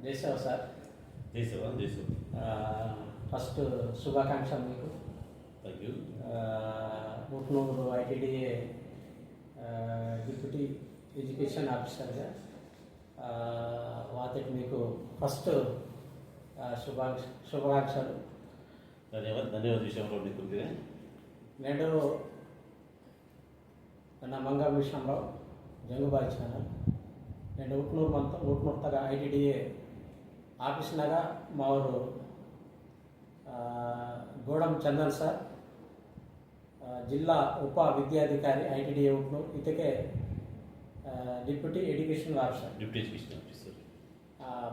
జయసేవ sir. జయసేవ. First శుభాకాంక్షలు మీకు. Thank you. Mutnuru ITDA deputy education ఆఫీసర్గా వాటికి మీకు ఫస్ట్ శుభాకాంక్షలు. ధన్యవాద విషయంలో మీకు నేడు నా మంగా విషయంలో జంగుబాయి ఛానల్ నేను ఉట్నూరుతగా ఐటీడీఏ ఆఫీస్నాగా మా ఊరు గూడెం చందన్ సార్ ಜಿಲ್ಲಾ ಉಪ ವಿದ್ಯಾಧಿಕಾರಿ ಐಟಿಡಿಎ ಉಟ್ನೂರು ಇದಕ್ಕೆ ಡಿಪ್ಯೂಟಿ ಎಜುಕೇಷನ್ ಆಫೀಸರ್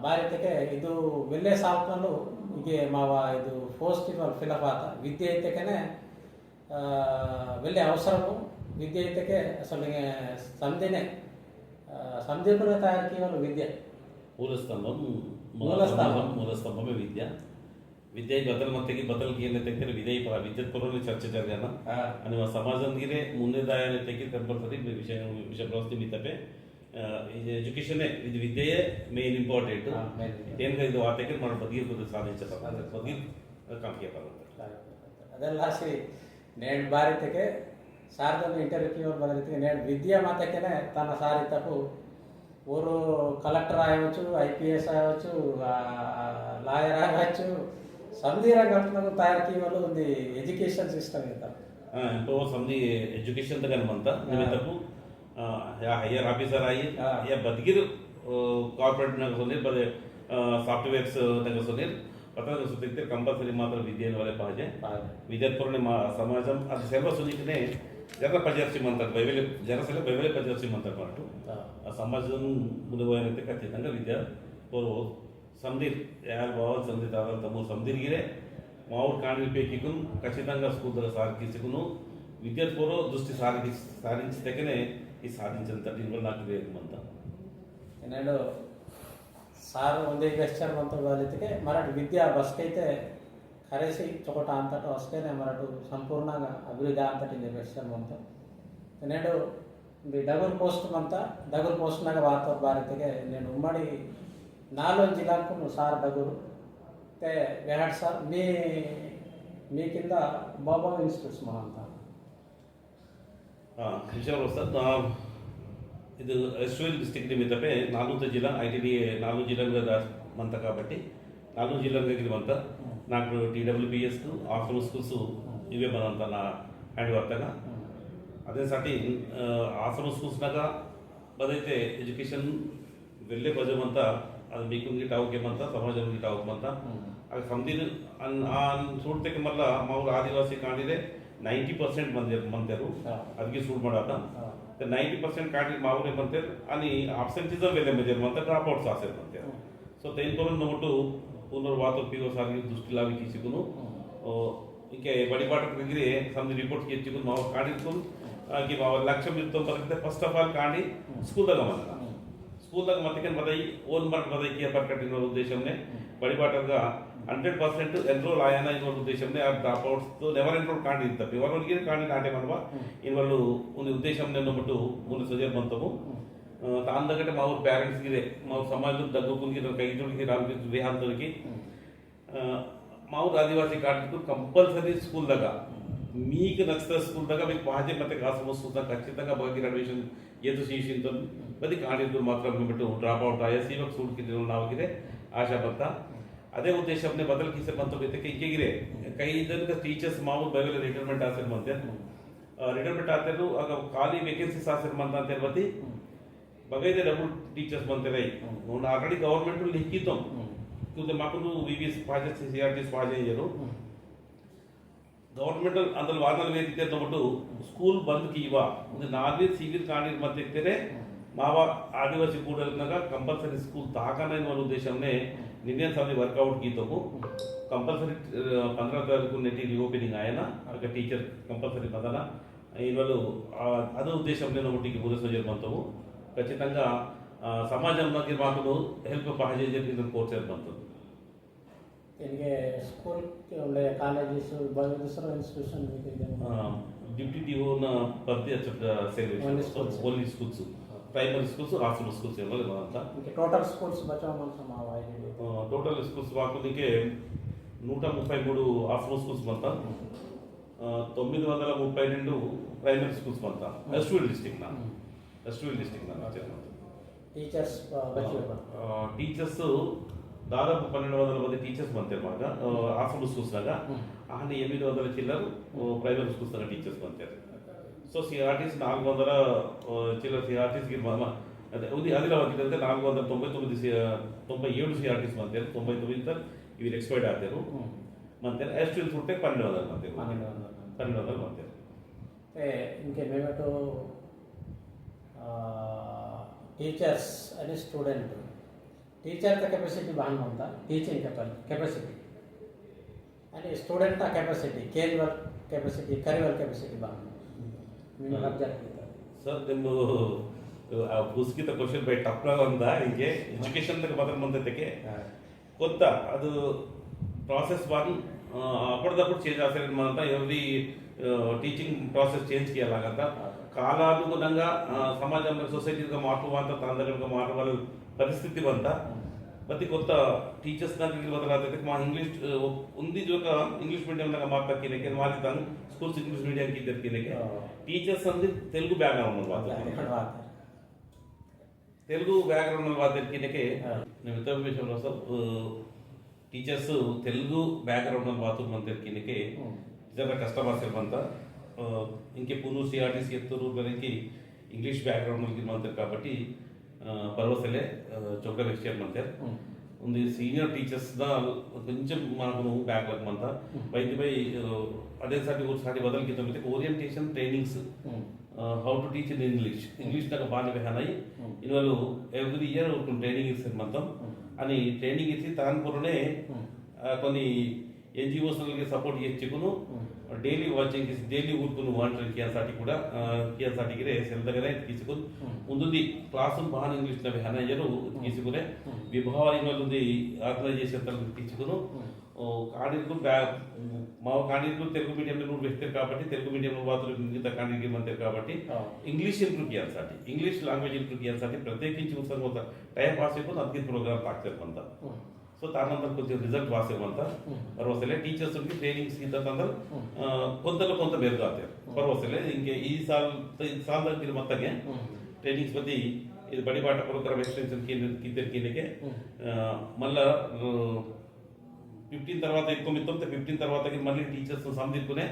ಭಾರತಕ್ಕೆ ಇದು వెళ్ళే సంవత్సరంలో ఇగే మావ ఇది పోస్ట్ ఫిలప్ ఆత విద్య అయితేనే వెళ్ళే అవసరము విద్య అయితేకే అసలు సంధినే సంధికునే తయారీకి వాళ్ళు విద్య ಮೂಲಸ್ತಂಭವೇ ವಿದ್ಯೆ ಬದಲು ಮತ್ತೆಗೆ ಬದಲಿಗೆ ಏನು ತೆಗೆದರೆ ವಿದ್ಯುತ್ ಪರವಾಗಿ ಚರ್ಚೆ ಜರಗಾನ आणि समाजांगिरे ಮುಂದೆ ದಾಯನೆ ತೆಗೆ ಕಂಪಲ್ಸರಿ ವಿಷಯ ಪ್ರವೃತ್ತಿ ಮಿತಪೆ ಎಜುಕೇಶನ್ ಇದು ವಿದ್ಯೆಯೇ ಮೇನ್ ಇಂಪಾರ್ಟೆಂಟ್ ಏನು ಇದು ಆತಕ್ಕೆ మన బదిలీకు సాధించాలి బదిలీ కాంపియా ಅದೆಲ್ಲ నేను ಭಾರತಕ್ಕೆ ಸಾರ್ವಜನಿಕ ಇಂಟರ್ವ್ಯೂకి ಬದಲಿಗೆ నేను విద్య మాతకేనే తన సారితకు ఊరు కలెక్టర్ అయ్యవచ్చు ఐపీఎస్ అయ్యవచ్చు లాయర్ అవ్వచ్చు ಸಂಧಿ ರಂಗಂತೂ ತಯಾರಿಕೆ వాళ్ళు ఉంది ಎಜುಕೇಶನ್ ಸಿಸ್ಟಮ್ ಅಂತ ಇಂಪೋ ಸಂಧಿ ಎಜುಕೇಶನ್ ತಗನ ಮಂತ ನಿಮಿತ್ತಕು ಯಾ ಹೈಯರ್ ಆಫೀಸರ್ ಆಯಿ ಯಾ ಬದಗಿರ್ ಕಾರ್ಪೊರೇಟ್ ನಗ ಸೊನೆ ಬದೆ ಸಾಫ್ಟ್ವೇರ್ಸ್ ನಗ ಸೊನೆ ಪತ್ರ ಸುತ್ತಿತ್ತೆ ಕಂಪಲ್ಸರಿ ಮಾತ್ರ ವಿದ್ಯೆಯನ್ನು ವಲೆ ಪಾಜೆ ವಿದ್ಯಾರ್ಥಿಪುರನೆ ಸಮಾಜಂ ಅದು ಸೇವಾ ಸುನಿಕನೆ ಜನ ಪಜರ್ಸಿ ಮಂತ ಬೈವೆಲೆ ಜನಸಲ ಬೈವೆಲೆ ಪಜರ್ಸಿ ಮಂತ ಪಾಟು ಆ ಸಮಾಜದ ಮುಂದೆ ಹೋಯನಂತೆ ಖಚಿతంగా ವಿದ್ಯಾ ಪೂರ್ವ समधीर यार बाबा समधीर दादा तमो समधीरगिरे माऊर काणिपेकिकुन ఖచ్చితంగా స్కూల్ దగ్గర సాధించుకును విద్యార్థి పూర్వ దృష్టి సాధించతేనే ఈ సాధించంత దీనివల్ల నాకు వేగమంత నేను సార్ ಒಂದೇ ಲೆಕ್ಚರ್ ಅಂತ ಬಾಲಿತಿಗೆ ಮರಾಠ ವಿದ್ಯಾ ಬಸ್ಕೈತೆ ಕರೆಸಿ ಚೊಕಟ ಅಂತಟ ಅಷ್ಟೇನೆ ಮರಾಠ ಸಂಪೂರ್ಣಂగా ಅಭಿವೃದ್ಧಿ ಅಂತಟಿ ಲೆಕ್ಚರ್ ಅಂತ నేను ಡಬಲ್ ಪೋಸ್ಟ್ ಅಂತ ಡಬಲ್ ಪೋಸ್ಟ್ನಾಗ ವಾರ್ತಾ ಭಾರತಿಗೆ నేను ఉమ్మడి నాలుగు జిల్లాలకు సార్ దగ్గర వేనాడు సార్ మీ కింద బాబా ఇన్స్టిట్యూట్స్ మనంతా విషయంలో సార్ ఇది ఎస్టూల్ డిస్ట్రిక్ట్ నిమిత్తమే 4 జిల్లా ఐటీడీఏ 4 జిల్లాల మంత కాబట్టి 4 జిల్లాల దగ్గర మంత నాకు టీడబ్ల్యూపీఎస్ ఆఫ్టర్నూన్ స్కూల్స్ ఇవే మనంత నా హ్యాండ్ వర్క్గా అదేసాటి ఆఫ్టర్నూన్ స్కూల్స్నాగా బదైతే ఎడ్యుకేషన్ వెళ్ళే బజమంత ಅದು ಬೇಕುಂಗಿ ಟಾವುಕೆಮಂತ ಸಮಾಜಂಗಿ ಟಾವುಕಮಂತ ಅದು ಸಂದಿನ ಸೂಡ್ತಕ್ಕೆ ಮಲ್ಲ ಮಾವು ಆದಿವಾಸಿ ಕಾಣಿದೆ 90% ಮಂತೇರು ಅದಕ್ಕೆ ಸೂಡ್ ಮಾಡಾತ 90% ಕಾಟಿ ಮಾವುರೆ ಮಂತೇರು आणि ಆಬ್ಸೆಂಟಿಸಮ್ ವೆಲೆ ಮೇಜರ್ ಮಂತ ಡ್ರಾಪ್ ಔಟ್ಸ್ ಆಸೆರ್ ಮಂತೇರು ಸೊ ತೈನ್ ತೋರನ್ ನಮಟು ಪುನರ್ ವಾತ ಪಿಗೋ ಸಾರಿ ದೃಷ್ಟಿ ಲಾವಿ ಕಿಸಿಗುನು ಇಂಕೆ ಬಡಿಪಾಟ ಕಗಿರೆ ಸಂದಿ ರಿಪೋರ್ಟ್ ಕೆಚ್ಚಿಗುನು ಮಾವು ಕಾಡಿಗುನು कि माव लक्ष्य मिलतो बरकते फर्स्ट ऑफ ऑल कांडी स्कूल ದಾಗ ಮಂತ ಸ್ಕೂಲ್ ದಾಗ ಮತ್ತಕನ್ ಬದೈ ಓನ್ ಮಾರ್ಕ್ ಬದೈ ಕಿಯ ಪರ್ಕಟಿನ ಉದ್ದೇಶಂನೆ ಬಡಿಪಾಟಗ 100% ಎನ್ರೋಲ್ ಆಯನ ಇನ ಉದ್ದೇಶಂನೆ ಆ ಡ್ರಾಪ್ ಔಟ್ಸ್ తో ನೆವರ್ ಎನ್ರೋಲ್ ಕಾಂಡಿ ಇತ್ತ ಇವರಿಗೆ ಕಾಂಡಿ ನಾಟೆ ಮನವ ಇವರು ಒಂದು ಉದ್ದೇಶಂನೆ ನಮ್ಮಟ್ಟು ಮುಂದೆ ಸಜರ್ ಬಂತವು ತಾಂದಗಟೆ ಮಾವ ಪೇರೆಂಟ್ಸ್ ಗಿರೆ ಮಾವ ಸಮಾಜದ ದಗ್ಗುಕುನ್ಗಿ ಕೈ ಜೋಡಿಗೆ ರಾಲ್ಗಿ ವಿಹಾರದೊಳಗೆ ಮಾವ ಆದಿವಾಸಿ ಕಾಡಿದ್ದು ಕಂಪಲ್ಸರಿ ಸ್ಕೂಲ್ ದಾಗ మీకు నచ్చిన స్కూల్ దాకా మీకు పాజే ಮತ್ತೆ ಗಾಸ್ ಮುಸ್ಕೂತ ಖಚಿతంగా ಬಗ್ಗೆ ರಿಸರ್ವೇಶನ್ ಏದು ಶೀಶಿಂತ ಬದಿ ಕಾಣಿದ್ದು ಮಾತ್ರ ಬಿಟ್ಟು ಡ್ರಾಪ್ ಔಟ್ ಆಯ ಸೀವಕ್ ಸೂಟ್ ಕಿದ್ರು ನಾವಗಿರೆ ಆಶಾ ಬಂತ ಅದೇ ಉದ್ದೇಶವನ್ನೇ ಬದಲ್ ಕಿಸೆ ಬಂತ ಬೇತಕ್ಕೆ ಇಕ್ಕೆಗಿರೆ ಕೈ ಇದನ್ನ ಟೀಚರ್ಸ್ ಮಾವು ಬೈವಲ ರಿಟೈರ್ಮೆಂಟ್ ಆಸರ್ ಮಂತೆ ರಿಟೈರ್ಮೆಂಟ್ ಆತರು ಆಗ ಖಾಲಿ ವೇಕೆನ್ಸೀಸ್ ಆಸರ್ ಮಂತ ಅಂತ ಬದಿ ಬಗೈದೆ ಡಬಲ್ ಟೀಚರ್ಸ್ ಬಂತೆ ರೈ ನೋಡ ಆಲ್ರೆಡಿ ಗವರ್ನಮೆಂಟ್ ಲಿಖಿತಂ ಕ್ಯೂಂಕಿ ಮಾಕನು ವಿವಿಎಸ್ ಪ್ರಾಜೆಕ್ಟ್ ಸಿಆರ್ಟಿ ಪ್ರಾಜೆಕ್ಟ್ ಇರು ಗವರ್ಮೆಂಟಲ್ ಅಂದ್ರೆ ವಾದನ ವೇದಿಕೆ ತಗೊಂಡು ಸ್ಕೂಲ್ ಬಂದ್ ಕೀವಾ ಒಂದು 4 ಸಿವಿಲ್ ಕಾಣಿರ್ ಮಧ್ಯೆ ಮಾವ ಆದಿವಾಸಿ ಕೂಡಲ್ನಾಗ ಕಂಪಲ್ಸರಿ ಸ್ಕೂಲ್ ತಾಕನ ಎನ್ನುವ ಉದ್ದೇಶವನ್ನೇ ನಿನ್ನೆ ಸಾರಿ ವರ್ಕೌಟ್ ಕೀತವು ಕಂಪಲ್ಸರಿ 15 ತಾರೀಕು ನೆಟಿ ರಿಓಪನಿಂಗ್ ಆಯನ ಆಗ ಟೀಚರ್ ಕಂಪಲ್ಸರಿ ಬದಲ ಇವರು ಅದು ಉದ್ದೇಶವನ್ನೇ ನಮ್ಮೊಟ್ಟಿಗೆ ಪೂರೈಸೋಜರ್ ಬಂತವು ಖಚಿతంగా ಸಮಾಜಂನಲ್ಲಿ ಮಾತು ಹೆಲ್ಪ್ ಪಾಜೇಜರ್ ಇದನ್ನು ಕೋರ್ಸ್ ಬಂತದ್ದು इनके स्कूल के उल्ले कॉलेजेस दूसरा इंस्टीट्यूशन भी डिप्टी डीओ ना पर्दे अच्छा cell only schools primary schools hostel schools ಇರೋದು ಅಂತ. ఇంకా టోటల్ స్కూల్స్ బచావ్ మంత్రం మా ఐడియా ಟೋಟಲ್ ಸ್ಕೂಲ್ಸ್ వాకునికి 133 హాస్టల్ స్కూల్స్ మంత 932 ప్రైమరీ స్కూల్స్ మంత ఎస్టూల్ డిస్ట్రిక్ట్ నా టీచర్స్ బచావ్ టీచర్స్ దాదాపు 1200 మంది టీచర్స్ మంతే మాట హాస్టల్ స్కూల్స్ లాగా ఆని 800 చిల్లరు ప్రైమరీ స్కూల్స్ లాగా టీచర్స్ మంతే. సో సిఆర్టీస్ 400 చిల్లర సిఆర్టీస్ కి అదే ఆదిలాబాద్ అంటే 497 సిఆర్టీస్ మంతే 99 ఇవి ఎక్స్పైర్డ్ అవుతారు మంతే. ఎస్టూల్ ఉంటే 1200 మంతే 1200 మంతే. ఇంకేమేమిటో టీచర్స్ అని స్టూడెంట్ టీచర్ ಕೆಪಾಸಿಟಿ ಬಾನ್ ಅಂತ ಟೀಚಿಂಗ್ ಕೆಪಾಸಿಟಿ आणि student capacity career capacity career capacity ಬಾನ್ ನೀವು ಅಬ್ಸರ್ವ್ ಮಾಡ್ತಾರೆ ಸರ್ ನಿಮ್ಮ ಪುಸ್ತಕದ ಕ್ವಶನ್ ಬೈ ಟಫ್ ఉందా ఇంకే ఎడ్యుకేషన్ దగ్గర మాత్రం మందಕ್ಕೆ కొత్త అది ప్రాసెస్ వన్ అప్పటిదప్పుడు చేంజ్ చేస్తారు మనంతా ఎవ్రీ టీచింగ్ ప్రాసెస్ చేంజ్ చేయాలంట కాలానుగుణంగా సమాజంలో సొసైటీగా మార్పు అంత తనందరిగా మార్పు వాళ్ళ పరిస్థితి అంతా ప్రతి కొత్త టీచర్స్ దానికి బదలాతే మా ఇంగ్లీష్ ఉంది జోక ఇంగ్లీష్ మీడియం లాగా మార్పక్కినకే వారి తను స్కూల్స్ ఇంగ్లీష్ మీడియం కి దొరికినకే టీచర్స్ అంది తెలుగు బ్యాక్గ్రౌండ్ ఉన్న తెలుగు బ్యాక్గ్రౌండ్ ఉన్న వారి దొరికినకే నేను ఇతర విషయంలో సార్ టీచర్స్ తెలుగు బ్యాక్గ్రౌండ్ ఉన్న వారు మన దొరికినకే ಜನ ಕಷ್ಟವಾಗ್ತಿರುವಂತ ఇంకే పునూరు సిఆర్టీసీ ఎత్తూరు మనకి ఇంగ్లీష్ బ్యాక్గ్రౌండ్ మంతారు కాబట్టి పర్వసలే చౌక నెక్స్ట్ ఇయర్ మంతారు ఉంది సీనియర్ టీచర్స్ దా కొంచెం మనకు బ్యాక్లాగ్ మంతా బై అదే సాటి బదల్ కింద orientation trainings how to teach in English నాకు బాగా వేహానాయి ఇవాళ ఎవ్రీ ఇయర్ ట్రైనింగ్ ఇస్తారు మొత్తం అని ట్రైనింగ్ ఇచ్చి తాన్పూర్నే కొన్ని NGOs ಗಳಿಗೆ ಸಪೋರ್ಟ್ ಹೆಚ್ಚಿಕೊಂಡು ಡೈಲಿ ವಾಚಿಂಗ್ ಡೈಲಿ ಊರ್ಕೊಂಡು ವಾಂಟರ್ ಕಿಯಾಸಾಟಿ ಕೂಡ ಕಿಯಾಸಾಟಿಗೆ ಸೆಲ್ದಗರೆ తీసుకొని ముందుది క్లాస్ బాగా ఇంగ్లీష్ నవి హనయ్యరు తీసుకునే విభాగంలోది ఆర్గనైజేషన్ తరపు తీసుకొని కాడికు మా కాడికు తెలుగు మీడియంలో నువ్వు వేస్తారు కాబట్టి తెలుగు మీడియంలో వాతులు మిగతా కాడికి మంతారు కాబట్టి ఇంగ్లీష్ ఇంప్రూవ్ కియాసాటి ఇంగ్లీష్ లాంగ్వేజ్ ఇంప్రూవ్ కియాసాటి ప్రత్యేకించి ఉత్సాహం టైం పాస్ అయిపోతే ಅದಕ್ಕೆ ಪ್ರೋಗ್ರಾಮ್ ಆಗ್ತಾರೆ ಅಂತ. ಸೊ ತಾನಂತರ కొంచెం రిజల్ట్ వాసేమంత పర్వసలే టీచర్స్ కి ట్రైనింగ్స్ కి ತಂದ್ರೆ కొంత ಬೇರ್ಗ ಆಗ್ತಾರೆ ಪರ್ವಸಲೇ ಇಂಗೆ ಈ ಸಾಲ್ దగ్గర మొత్తಗೆ ట్రైనింగ్స్ బట్టి ఇది బడిబాట ప్రోగ్రామ్ ఎక్స్టెన్షన్ కిందకి మళ్ళా 15 తర్వాత ఎక్కువ మిత్తం 15 తర్వాత మళ్ళీ టీచర్స్ సందిక్కునే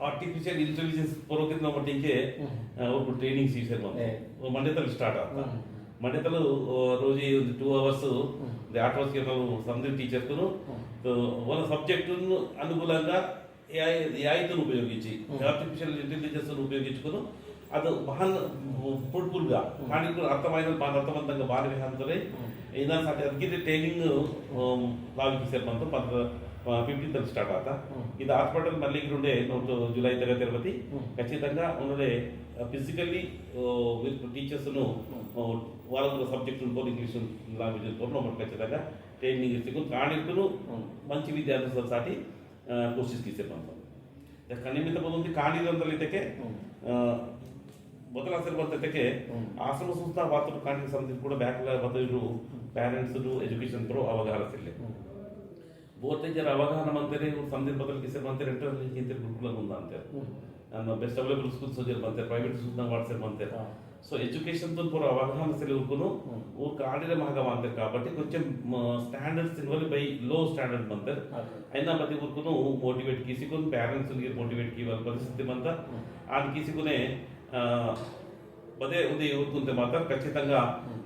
ఆర్టిఫిషియల్ ఇంటెలిజెన్స్ ప్రోగ్రామ్ బట్టి ఇంకే ఒక ట్రైనింగ్స్ చేశారు మండేతలు స్టార్ట్ అవుతా మండేతలు రోజు 2 hours 8 hours కి సందర్భ టీచర్ కు వాళ్ళ సబ్జెక్టు అనుగుణంగా ఏఐని ఉపయోగించి ఆర్టిఫిషియల్ ఇంటెలిజెన్స్ ఉపయోగించుకుని అది బాగా ఫ్రూట్ఫుల్గా కానీ బాగా అర్థవంతంగా బాగా విహాంతలే అయినా ಅದಕ್ಕೆ ಟ್ರೈನಿಂಗ್ లాగిస్తారు మనతో 15th స్టార్ట్ అవుతా ఇది హాస్పిటల్ మళ్ళీ ఇక్కడ ఉండే జూలై తిరుపతి ఖచ్చితంగా ఉన్నదే ఫిజికల్లీ టీచర్స్ను వాళ్ళ సబ్జెక్ట్ ఇంగ్లీష్ లాంగ్వేజ్ ఖచ్చితంగా ట్రైనింగ్ ఇస్తూ కాణికులు మంచి విద్యార్థుల సాటి కోర్సెస్ తీసేమంటాం ఖండిత పొంది కాణిదంతలైతే ಮೊದಲಾಸರು ಬಂದಕ್ಕೆ ಆಶ್ರಮ ಸಂಸ್ಥಾ ವಾರ್ತಾ ಕಾಣಿಕೆ ಸಮಿತಿ ಕೂಡ ಬ್ಯಾಕ್ಲ ಬದಲು ಪ್ಯಾರೆಂಟ್ಸ್ ಎಜುಕೇಶನ್ ಪ್ರೋ ಅವಗಾಹನ ಸಿಲ್ಲೆ ಬಹುತೇಕ ಜನ ಅವಗಾಹನ ಮಂತಾರೆ ಸಮಿತಿ ಬದಲು ಕಿಸೆ ಮಂತಾರೆ ಇಂಟರ್ ಗುರುಕುಲ ಮುಂದೆ ಅಂತಾರೆ ನಮ್ಮ ಬೆಸ್ಟ್ ಅವೈಲೇಬಲ್ ಸ್ಕೂಲ್ಸ್ ಬಂತಾರೆ ಪ್ರೈವೇಟ್ ಸ್ಕೂಲ್ಸ್ ವಾಟ್ಸಪ್ ಅಂತಾರೆ సో ఎడ్యుకేషన్ తో పూర అవగాహన సెలవుకును ఊరికి ఆడిన మహగా అంటారు కాబట్టి కొంచెం స్టాండర్డ్స్ ఇన్వాల్వ్ బై లో స్టాండర్డ్ అంటారు అయినా ప్రతి ఊరుకును మోటివేట్ కీసుకుని పేరెంట్స్ మోటివేట్ కి వాళ్ళ పరిస్థితి అంతా ఆడ కీసుకునే పదే ఉదయం ఊరుకుంటే మాత్రం ఖచ్చితంగా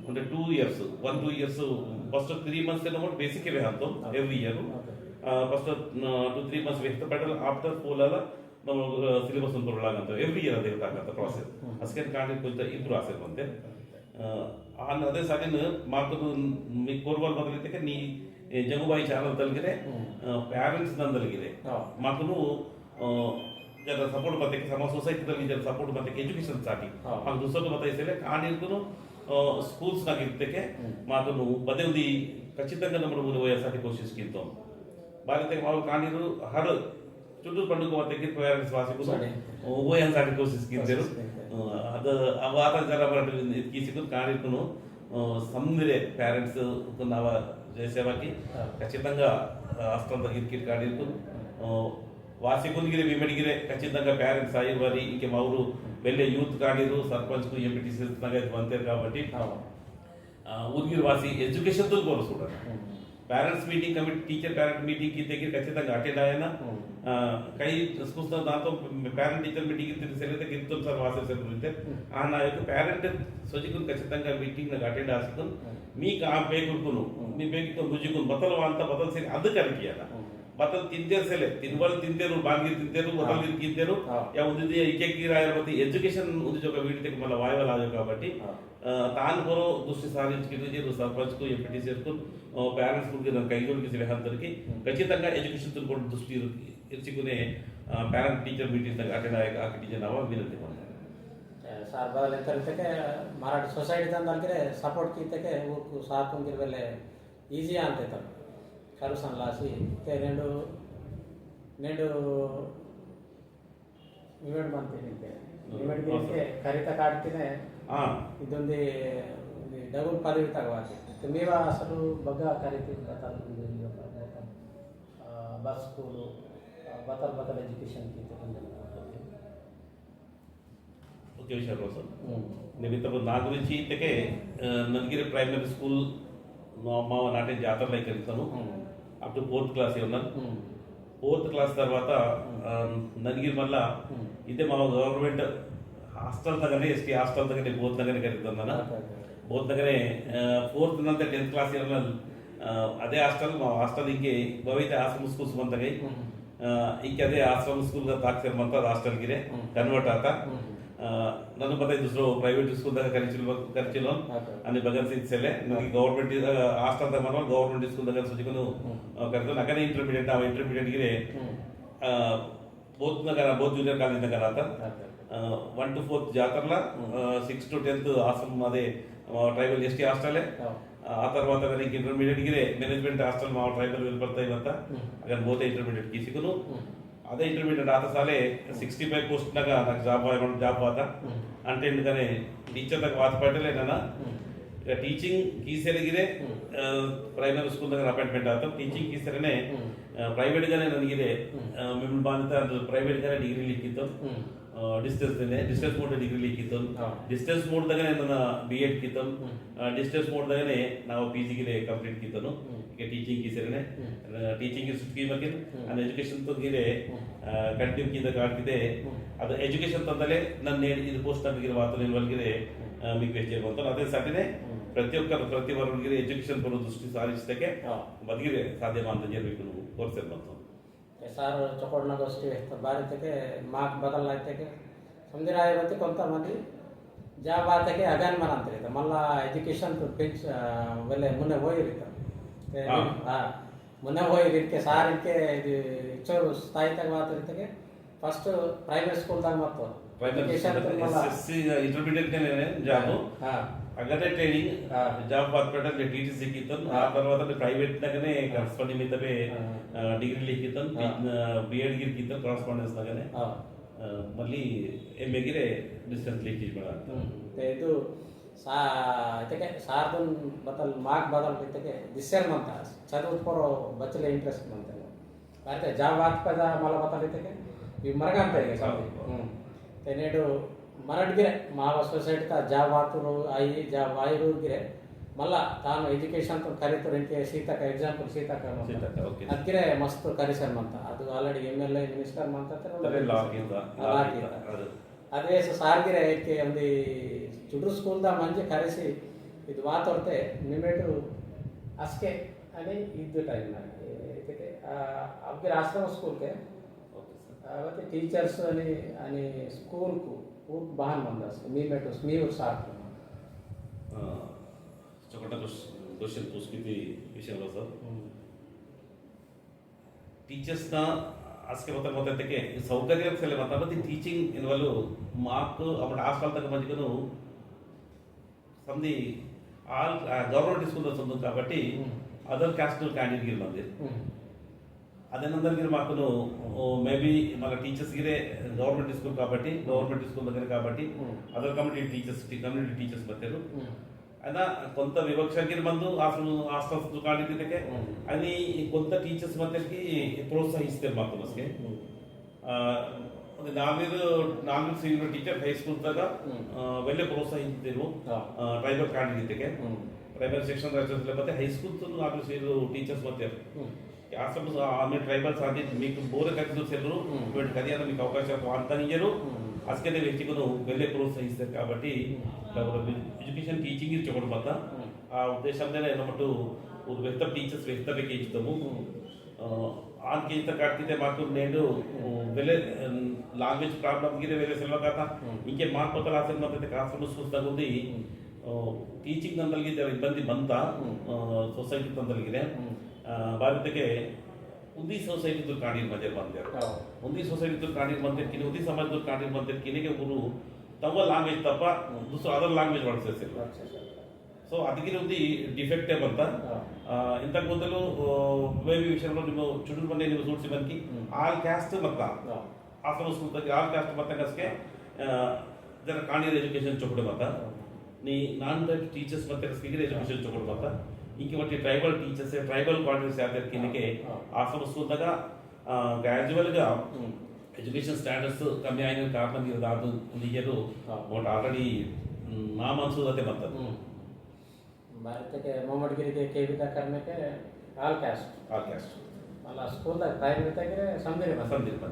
అంటే 2 years 1-2 years ఫస్ట్ 3 months ಏನೋ ಬೇಸಿಕ್ ಇವೆ ಅಂತ ಎವ್ರಿ ಇಯರ್ ಫಸ್ಟ್ 2-3 months ವೆಕ್ತ ಪೆಡಲ್ ಆಫ್ಟರ್ ಫೋಲಲ್ಲ ನಮ್ಮ ಸಿಲೆಬಸ್ ಅಂತ ಬರಲಾಗಂತ ಎವ್ರಿ ಇಯರ್ ಅದೇ ಗೊತ್ತಾಗಂತ ಪ್ರಾಸೆಸ್ ಅಸ್ಕೆನ್ ಕಾಂಡಿ ಕೊಂಚ ಇಂಪ್ರೂವ್ ಆಸೆ ಬಂತೆ ಅದೇ ಸಡನ್ ಮಾತು మీ కోర్వాల్ బదలైతే నీ జంగుబాయి ఛానల్ తలిగిరే పేరెంట్స్ నందలిగిరే మాకును जरा सपोर्ट बते कि समाज सोसाइटी तली जरा सपोर्ट बते कि एजुकेशन साठी हम दूसरों बताइसेले कानिरकुनु स्कूल्स ना गिरते मातनु बदे उदी ఖచ్చితంగా ನಮ್ಮ ಹೋಯಸಾಟಿ ಕೋಶಿಸ್ ಕಿಂತೋ ಭಾರತಕ್ಕೆ ಮಾವು ಕಾಣಿರು ಹರ ಚುಟ್ಟು ಪಂಡುಕ ಮತ್ತೆ ಕಿರ್ ಪೇರೆಂಟ್ಸ್ ವಾಸಿಕು ಹೋಯಸಾಟಿ ಕೋಶಿಸ್ ಕಿಂತರು ಅದು ಅವಾತ ಜರ ಕೀಸಿಕೊಂಡು ಕಾಣಿರ್ಕೊಂಡು ಸಂದಿರೆ పేరెంట్స్ నావ చేసేవాకి ఖచ్చితంగా హాస్టల్ ఇరికిట్ కాడిర్కును వాసికునిగిరి విమెడిగిరే ఖచ్చితంగా పేరెంట్స్ అయ్యి వారి ఇంకే మౌరు వెళ్ళే యూత్ కాడిరు సర్పంచ్కు ఎంపీటీసీ వంతేరు కాబట్టి ఊరిగిరి వాసి ఎడ్యుకేషన్తో కూడా చూడాలి parents meeting committee teacher parent మీటింగ్కి దగ్గర ఖచ్చితంగా అటెండ్ అయినా కై చూస్తున్న దాంతో పేరెంట్ టీచర్ మీటింగ్ తెలిసే గిరుతుంది సార్ వాసే గురించి ఆ నా యొక్క పేరెంట్ సొజికుని ఖచ్చితంగా మీటింగ్ అటెండ్ ఆసుకుని మీకు ఆ ಬೇಗುರ್ಕುನು మీ ಬೇಗಿతో ಗುಜಿಕುನು ಬತ್ತಲು ಅಂತ ಬತ್ತಲು ಸೇರಿ ಅದು ಕರಕಿಯಲ್ಲ ಬತ್ತಲು ತಿಂತೇರು ಸೆಲೆ ತಿನ್ವಲ್ ತಿಂತೇರು ಬಾಂಗಿರ್ ತಿಂತೇರು ಬತ್ತಲು ತಿಂತೇರು ಯಾ ಉಂದಿ ಇಕೆಕ್ಕಿ ರಾಯರವತಿ ಎಜುಕೇಶನ್ ಉಂದಿ ಜೊಕ వీటికి మళ్ళీ వాయువల్ ఆజో కాబట్టి తాను కొరో దృష్టి సారించుకుంటూ సర్పంచ్కు ఎంపీటీసీకు పేరెంట్స్కు కైగూరికి సిలహందరికి ఖచ్చితంగా ఎడ్యుకేషన్తో కూడా దృష్టి ఇచ్చుకునే పేరెంట్ టీచర్ మీಟಿಂಗ್ ಅಟೆಂಡ್ ಆಗ टीचर ನಾವು ವಿನಂತಿ ಮಾಡ್ತಾರೆ सार बदल तरीके मराठी सोसाइटी तंदे सपोर्ट की वो साथ वेले ఈజీ అంతే కరుసన్ లాసి రెండు నేడు ಇವೆಂಟ್ ಮಾಡ್ತೀನಿ ಇವೆಂಟ್ಗೆ ಕರಿತ ಕಾಡ್ತೀನಿ ಇದೊಂದು ಡಬಲ್ ಪದವಿ ತಗವಾಸಿ ನೀವ ಅಸಲು ಬಗ್ಗ ಕರಿತೀವಿ ಬಸ್ ಸ್ಕೂಲು ಬತಲ್ ಎಜುಕೇಷನ್ ఒకే విషయం కోసం నేను ఇంతకు నా గురించి ఇంతకే నన్గిరి ప్రైమరీ స్కూల్ మా నాటే జాతరలో వెళ్తాను అప్ టు 4th క్లాస్ ఉన్నాను 4th క్లాస్ తర్వాత నన్గిరి మళ్ళా ఇదే మా గవర్నమెంట్ హాస్టల్ దగ్గరే ఎస్టీ హాస్టల్ దగ్గర బోధ్ దగ్గర కలుగుతున్నాను బోధ్ దగ్గరే 4th ನಂತರ 10th క్లాస్ అదే హాస్టల్ మా హాస్టల్ ఇంకే భవితే ఆశ్రమ స్కూల్స్ మంతగా ఇంకే అదే ఆశ్రమ స్కూల్ తాక్సేర్ మంత హాస్టల్గిరే ಕನ್ವರ್ಟ್ ಆತ ನನ್ನ ಪತ್ತೆ दूसरो ಪ್ರೈವೇಟ್ ಸ್ಕೂಲ್ ದಾಗ ಕರಿಚಿಲ್ಲ అని భగత్ సింగ్ సెలే ನನಗೆ ಗವರ್ನಮೆಂಟ್ ಹಾಸ್ಟೆಲ್ ದಾಗ ಮನ ಗವರ್ನಮೆಂಟ್ ಸ್ಕೂಲ್ ದಾಗ ಸುಜಿಕೊಂಡು ಕರೆದು ನಕನೆ ಇಂಟರ್ಮೀಡಿಯೇಟ್ ಆ ಇಂಟರ್ಮೀಡಿಯೇಟ್ ಗಿರೆ ಬೋತ್ ನಗರ ಬೋತ್ ಜೂನಿಯರ್ ಕಾಲೇಜ್ ನಗರ ಆತ 1 to 4th జాతరల 6 to 10th ఆశ్రమం అదే ట్రైబల్ ఎస్టీ హాస్టలే ఆ తర్వాత ನನಗೆ ఇంటర్మీడియట్ గిరే మేనేజ్మెంట్ హాస్టల్ మా ట్రైబల్ వెళ్ళిపోతాయి ಇವತ್ತ అక్కడ పోతే ఇంటర్మీడియట్ కీసికును అదే ఇంటర్మీడియట్ ఆత సాలే 65 పోస్ట్ నాగా నాకు జాబ్ వాత అంటే ఎందుకనే టీచర్ దాకా వాత పట్టలేనా ఇక టీచింగ్ కీసెరిగిరే ಪ್ರೈಮರಿ ಸ್ಕೂಲ್ దగ్గర ಅಪಾಯಿಂಟ್ಮೆಂಟ್ ಆತ ಟೀಚಿಂಗ್ ಕೀಸರನೆ ಪ್ರೈವೇಟ್ ಗಾನೆ ನನಗಿದೆ ಮಿಮ್ಮಲ್ ಬಾಂತ ಪ್ರೈವೇಟ್ ಗಾನೆ ಡಿಗ್ರಿ ಲಿಕ್ಕಿತ್ತು ಡಿಸ್ಟೆನ್ಸ್ ಮೋಡ್ ಡಿಗ್ರಿ ಲಿಕ್ಕಿತ್ತು ಡಿಸ್ಟೆನ್ಸ್ ಮೋಡ್ ದಾಗನೆ ನನ್ನ B.Ed ಕಿತ್ತು ಡಿಸ್ಟೆನ್ಸ್ ಮೋಡ್ ದಾಗನೆ ನಾವು PG ಗಿರೆ ಕಂಪ್ಲೀಟ್ ಕಿತ್ತನು ಈಗ ಟೀಚಿಂಗ್ ಕೀಸರನೆ ಟೀಚಿಂಗ್ ಸ್ಕೀಮ್ ಬಗ್ಗೆ ಅಂಡ್ ಎಜುಕೇಶನ್ तो ಗಿರೆ ಕಂಟಿನ್ಯೂ ಕಿದ ಕಾಡ್ತಿದೆ ಅದು ಎಜುಕೇಶನ್ ತಂದಲೆ ನನ್ನ ಇದು ಪೋಸ್ಟ್ ಆಗಿರೋ ವಾತ ನಿಲ್ವಲ್ಗಿರೆ మీకు వేచేయబోతాను అదే సటినే ప్రతి వర్గకి ఎడ్యుకేషన్ పలు దృష్టి సారించకే బతికిరే సాధ్యమంత మీకు కోర్సెల్ మొత్తం సార్ చొక్కడిన గోష్ఠి భారతಕ್ಕೆ ಮಾರ್ಕ್ ಬದಲ್ ಆಯ್ತಕ್ಕೆ ಸಮುದ್ರ ಆಯ್ತು కొంతమంది ಜಾಬ್ ಆತಕ್ಕೆ ಅಗಾನ್ ಮನ ಅಂತ ಇರುತ್ತೆ ಮಲ್ಲ ಎಜುಕೇಶನ್ ಪೆಂಚ್ ಒಳ್ಳೆ ಮುನ್ನೆ ಹೋಗಿರುತ್ತೆ ಮುನ್ನೆ ಹೋಗಿದ್ದಕ್ಕೆ ಸಾರಿಗೆ ಇದು ಇಚ್ಚೋರು ಸ್ಥಾಯಿ ತಗ ಮಾತಿರ್ತಕ್ಕೆ ಫಸ್ಟ್ ಪ್ರೈವೇಟ್ ಸ್ಕೂಲ್ದಾಗ ಮತ್ತು ఇంటర్మీడియట్ జాబ్ అగదే ట్రైనింగ్ జాబ్ పాత్పడ టీటీసీ కితన్ ఆ తర్వాత ప్రైవేట్ దగ్గరే కరస్పాండింగ్ మితబే డిగ్రీ లిఖితన్ B.Ed గిరి కితన్ కరస్పాండెన్స్ దగ్గరే మళ్ళీ MA గిరే డిస్టెన్స్ లిఖిజ్ బడా ಇದು ಇದಕ್ಕೆ ಸಾರ್ದನ್ ಬದಲ್ ಮಾರ್ಕ್ ಬದಲ್ ಇದಕ್ಕೆ ದಿಸ್ಸರ್ ಮಂತ ಚದುವು ಪರೋ ಬಚ್ಚಲೆ ಇಂಟ್ರೆಸ್ಟ್ ಮಂತ ಬಾರ್ತೆ ಜಾಬ್ ಹಾಕ್ಪದ ಮಲ ಬದಲ್ ಇದಕ್ಕೆ ಈ ಮರಗಂತ ಇದೆ నేడు మరడిగిరే మా సొసైటీ జాబ్ ఆతురు అయ్యి జాబ్ వాయురు గిరే మళ్ళా తాను ಎಜುಕೇಶನ್ ಕರಿತರು ಇಂಕೆ ಸೀತಕ ಎಕ್ಸಾಂಪಲ್ ಸೀತಕ ಅದಕ್ಕೆ ಮಸ್ತ್ ಕರಿಸನ್ ಮಂತ ಅದು ಆಲ್ರೆಡಿ MLA ಮಿನಿಸ್ಟರ್ ಮಂತ ಅದೇ ಸಾರ್ಗಿರೆ ಏಕೆ ಒಂದು ಚುಡ್ರು ಸ್ಕೂಲ್ದ ಮಂಜಿ ಕರೆಸಿ ಇದು ಮಾತಾಡ್ತೆ ನಿಮೇಟು ಅಸ್ಕೆ అని ಇದ್ದು ಟೈಮ್ ಇದಕ್ಕೆ ಅಬ್ಗೆ ಆಶ್ರಮ ಸ್ಕೂಲ್ಗೆ అవైతే టీచర్స్ అని స్కూల్కు ఊరికి బాగా మంది వస్తుంది మీ ఊరు సార్ छोटा क्वेश्चन पूछती विषయంలో సార్ టీచర్స్ ನ ಆಸ್ಕೆ ಗೊತ್ತಾಗುತ್ತೆ ಸೌಕರ್ಯ ಸೆಲೆ ಮಾತಾಡೋದು ಟೀಚಿಂಗ್ ಇನ್ವಾಲ್ವ್ ಮಾರ್ಕ್ ಅప్పుడు ಹಾಸ್ಟೆಲ್ ತಗ ಮಂಜಿಗನು ಸಂಧಿ ಆಲ್ ಗವರ್ನಮೆಂಟ್ ಸ್ಕೂಲ್ ఉంటుంది కాబట్టి అదర్ క్యాస్ట్ క్యాండిడేట్ గిర్ మంది ಅದೇನಂದ್ರೆ ಮಾತು ಮೇ ಬಿ మన టీచర్స్ಗೆ ಗೌರ್ಮೆಂಟ್ ಸ್ಕೂಲ್ కాబట్టి గవర్నమెంట్ స్కూల్ దగ్గర కాబట్టి ಅದರ್ ಕಮ್ಯುನಿಟಿ ಟೀಚರ್ಸ್ ಬರ್ತಾರೆ అయినా కొంత వివక్షగిరి మందు అసలు ఆస్తి కాడికి అని కొంత టీచర్స్ మధ్యకి ప్రోత్సహిస్తారు మాకు బస్కే ನಾಲ್ಕು ಸೀನಿಯರ್ ಟೀಚರ್ ಹೈಸ್ಕೂಲ್ ತಗ ಒಳ್ಳೆ ಪ್ರೋತ್ಸಾಹಿಸಿದ್ದೆವು ಟ್ರೈಬಲ್ ಕ್ಯಾಂಡಿಡೇಟ್ಗೆ ಪ್ರೈಮರಿ ಸೆಕ್ಷನ್ ಮತ್ತೆ ಹೈಸ್ಕೂಲ್ ನಾಲ್ಕು ಸೇರು ಟೀಚರ್ಸ್ ಮತ್ತೆ అసలు ఆమె ట్రైబల్స్ అది మీకు బోర్ కథలు సెల్లరు ఇటువంటి కథ మీకు అవకాశం అంతనియరు అసలు వ్యక్తిగను వెళ్ళే ప్రోత్సహిస్తారు కాబట్టి ఎడ్యుకేషన్ టీచింగ్ ఇచ్చకూడదు మొత్త ఆ ఉద్దేశంలోనే ఏమన్నట్టు వ్యక్త టీచర్స్ వ్యక్తకి ఇస్తాము ఆన్కి ఇంత కట్టితే మాకు నేను వెళ్ళే లాంగ్వేజ్ ప్రాబ్లమ్ గిరే వెళ్ళే సెలవు కదా ఇంకే మాకు కొత్త రాసిన ಮತ್ತೆ ಕಾಸು ಸುಸ್ತಾಗುದಿ ಟೀಚಿಂಗ್ ತಂದಲ್ಗೆ ಇಬ್ಬಂದಿ ಬಂತ ಸೊಸೈಟಿ ತಂದಲ್ಗಿದೆ ಭಾರತಕ್ಕೆ ಉದ್ದಿ ಸೊಸೈಟಿ ಕಾಣಿರ್ ಮಧ್ಯ ಬಂದರು ಉದ್ದಿ ಸೊಸೈಟಿ ಕಾಣಿರ್ ಬಂದಿರ್ಕಿನಿ ಉದ್ದಿ ಸಮಾಜದ ಕಾಣಿರ್ ಬಂದಿರ್ಕಿನಿಗೆ ಊರು ತಮ್ಮ ಲ್ಯಾಂಗ್ವೇಜ್ ತಪ್ಪ ಅದರ್ ಲ್ಯಾಂಗ್ವೇಜ್ ಬಳಸಿರ್ಸಿಲ್ಲ ಸೊ ಅದಕ್ಕೆ ಒಂದು ಡಿಫೆಕ್ಟೇ ಬಂತ ಇಂತಕ್ಕೆ ಮೊದಲು ಬೇಬಿ ವಿಷಯಗಳು ನೀವು ಚುಡುರು ಬಂದೆ ನೀವು ಸೂಡ್ಸಿ ಬಂದು ಆಲ್ ಕ್ಯಾಸ್ಟ್ ಮತ್ತ ಆಸನ ಸ್ಕೂಲ್ ಆಲ್ ಕ್ಯಾಸ್ಟ್ ಮತ್ತ ಕಸ್ಗೆ ಜರ ಕಾಣಿರ್ ಎಜುಕೇಶನ್ ಚೊಕಡೆ ಮತ್ತ ನೀ ನಾನ್ ಟೈಪ್ ಟೀಚರ್ಸ್ ಮತ್ತೆ ಕಸ್ಗೆ ಎಜುಕೇಶನ್ ಚೊಕಡೆ ಮತ್ತ ఇంక బట్టి ట్రైబల్ టీచర్స్ ట్రైబల్ కోఆర్డినేటర్స్ యాదరికి ఆసన స్కూల్ గ్రాడ్యువల్గా ఎడ్యుకేషన్ స్టాండర్డ్స్ కಮ್ಮಿ అయిన కారణం మీరు దాదు ఇయ్యరు బట్ ఆల్రెడీ నా మనసు అదే బರ್ತದೆ ಭಾರತಕ್ಕೆ ಮೊಮ್ಮಡಿಗಿರಿಗೆ ಕೇವಿಕ ಕರ್ಮಕ್ಕೆ ಆಲ್ ಕ್ಯಾಸ್ಟ್ ಅಲ್ಲ ಸ್ಕೂಲ್ದಾಗ ಪ್ರೈಮರಿ ತೆಗೆರೆ ಸಮದಿರ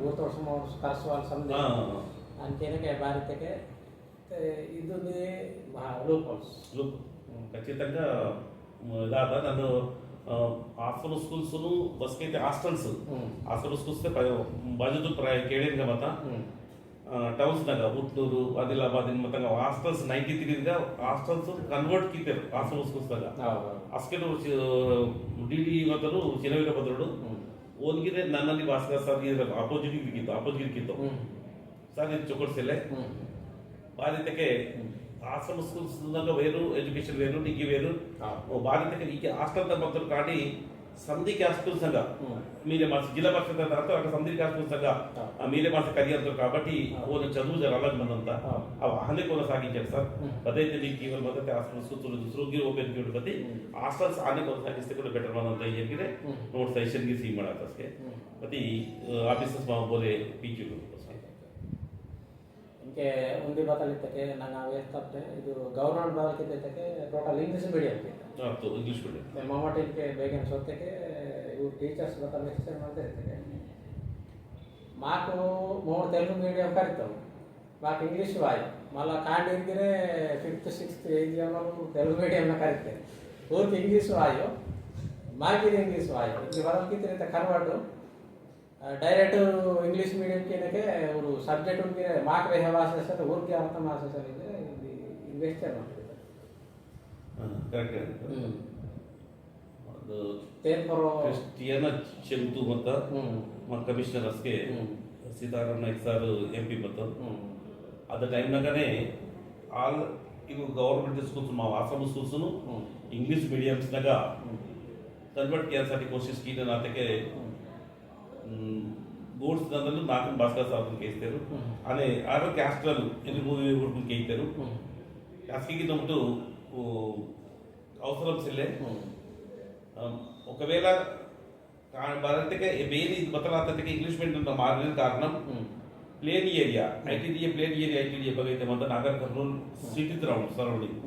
ಊರು ತೋರ್ಸೋ ಕರ್ಸು ಅಲ್ಲಿ ಸಮದಿರ ಅಂತೇನಕ್ಕೆ ಭಾರತಕ್ಕೆ ಇದು ಲೂಪ್ ఖచ్చితంగా దాదా నన్ను హాస్టల్ స్కూల్స్ బస్కి అయితే హాస్టల్స్ స్కూల్స్ బాధ్యత కేಳಿಂಗ ಮತ್ತ ಟೌನ್ಸ್ ನಾಗ ಹುಟ್ಟೂರು ಆದಿಲಾಬಾದ್ ಮತ್ತ ಹಾಸ್ಟೆಲ್ಸ್ 93 ಹಾಸ್ಟೆಲ್ಸ್ ಕನ್ವರ್ಟ್ ಕಿತ್ತರು ಹಾಸ್ಟೆಲ್ ಸ್ಕೂಲ್ಸ್ ದಾಗ ಅಸ್ಕೆಲು ಡಿಡಿ ಮತ್ತರು ಚಿನವೀರ ಭದ್ರಡು ಓನ್ಗಿರೆ ನನ್ನಲ್ಲಿ ಭಾಸ್ಕರ್ ಸರ್ ಅಪೋಸಿಟ್ ಕಿತ್ತು ಸರ್ ಇದು ಚೊಕೊಡ್ಸಿಲ್ಲ ಭಾರತಕ್ಕೆ ఆశ్రమ స్కూల్స్ వేరు ఎడ్యుకేషన్ వేరు డిగ్రీ వేరు భారతకి ఈ హాస్టల్ భక్తులు కానీ సంధి క్యాస్టల్ సంఘ మీరే మా జిల్లా పరిషత్ తర్వాత అక్కడ సంధి క్యాస్టల్ సంఘ మీరే మా కరియర్ కాబట్టి ఓన చదువు జర అలగ్ మందంతా ಹಂಗೆ ಕೊನಸಾಗಿಂಚಾరు ಸರ್ ಅದೈತೆ ನೀವು ಕೇವಲ ಮತ್ತೆ ಹಾಸ್ಟೆಲ್ ಸುತ್ತಲೂ ದುಸರೋಗಿ ಓಪನ್ ಕಿಡು ಬತ್ತಿ ಹಾಸ್ಟೆಲ್ಸ್ ಆನೆ ಕೊನಸಾಗಿಸ್ತೆ ಕೂಡ ಬೆಟರ್ ಮಂದಂತ ಏನಿದೆ ನೋಟ್ ಸೆಷನ್ ಗೆ ಸಿ ಮಾಡಾತಸ್ಕೆ ಮತ್ತೆ ಆಫೀಸಸ್ ಬೋಲೆ ಪಿಕ್ಯೂ ఇంకే ఉంది బతలితకే ನಾನು వేస్తాప్తే ಇದು ಗವರ್ನಮೆಂಟ್ ಬಾಲ್ಕಿದ್ದಕ್ಕೆ total English medium English medium ಮೊಮ್ಮಟಿಗೆ ಬೇಗ ಸೊತ್ತಕ್ಕೆ ಇವು ಟೀಚರ್ಸ್ ಬತ್ತಲ್ಲ ಎಕ್ಸ್ಟೆಂಡ್ ಮಾಡ್ತಾ ಇರ್ತಕ್ಕೆ మాకు 3 తెలుగు మీడియం కరితాం మాకు ఇంగ్లీష్ వాయి మళ్ళీ కాండిగిరే 5th 6th 8th వాళ్ళు తెలుగు మీడియంలో కరితే ఊరికి ఇంగ్లీష్ వాయు మాకి ఇంగ్లీష్ వాయు ఇది ಬದಲ್ಕಿದ್ರೆ ಕನ್ವರ್ಟ್ ಡೈರೆಕ್ಟ್ ಇಂಗ್ಲಿಷ್ ಮೀಡಿಯಂಗೆ ಅವರು ಸಬ್ಜೆಕ್ಟ್ ಉಂಗೆ ಮಾರ್ಕ್ ರೇಹ ಭಾಷೆ ಸರ್ ಊರಿಗೆ ಅರ್ಥ ಭಾಷೆ ಸರ್ ಇದೆ ಇನ್ವೆಸ್ಟ್ ಮಾಡ್ತಾರೆ ಕರೆಕ್ಟ್ ಅದು ತೇರ್ಪರೋ ಕ್ರಿಸ್ಟಿಯನ್ ಚೆಂತು ಮತ್ತ ಕಮಿಷನರ್ ಅಸ್ಗೆ ಸೀತಾರಾಮ್ ನಾಯ್ಕ್ ಸರ್ ಎಂಪಿ ಮತ್ತು ಅದ ಟೈಮ್ನಾಗನೇ ಆಲ್ ಇವು ಗವರ್ಮೆಂಟ್ ಸ್ಕೂಲ್ಸ್ మా ಆಶ್ರಮ ಸ್ಕೂಲ್ಸ್ ಇಂಗ್ಲಿಷ್ ಮೀಡಿಯಮ್ಸ್ನಾಗ ಕನ್ವರ್ಟ್ ಕೆಲಸಕ್ಕೆ ಕೋಶಿಶ್ ಕೀನ ನಾತಕ್ಕೆ ಬೋರ್ಡ್ಸ್ ದಂದಲು ನಾಲ್ಕು ಭಾಸ್ಕರ್ ಸಾಹೇಬ್ ಕೇಳ್ತಾರೆ ಅದೇ ಆರು ಕ್ಯಾಸ್ಟ್ರಲ್ ಎಲ್ಲಿ ಮೂವಿ ಹುಡುಗರು ಕೇಳ್ತಾರೆ ಕ್ಯಾಸ್ಟಿಗೆ ನಮ್ಮದು అవసరం సిల్లే ఒకవేళ భారతకి వేరే బతలాతకి ఇంగ్లీష్ మీడియం మారిన కారణం ప్లేన్ ఏరియా ప్లేన్ ఏరియా బగైతే మొత్తం Nagarkurnool city surrounding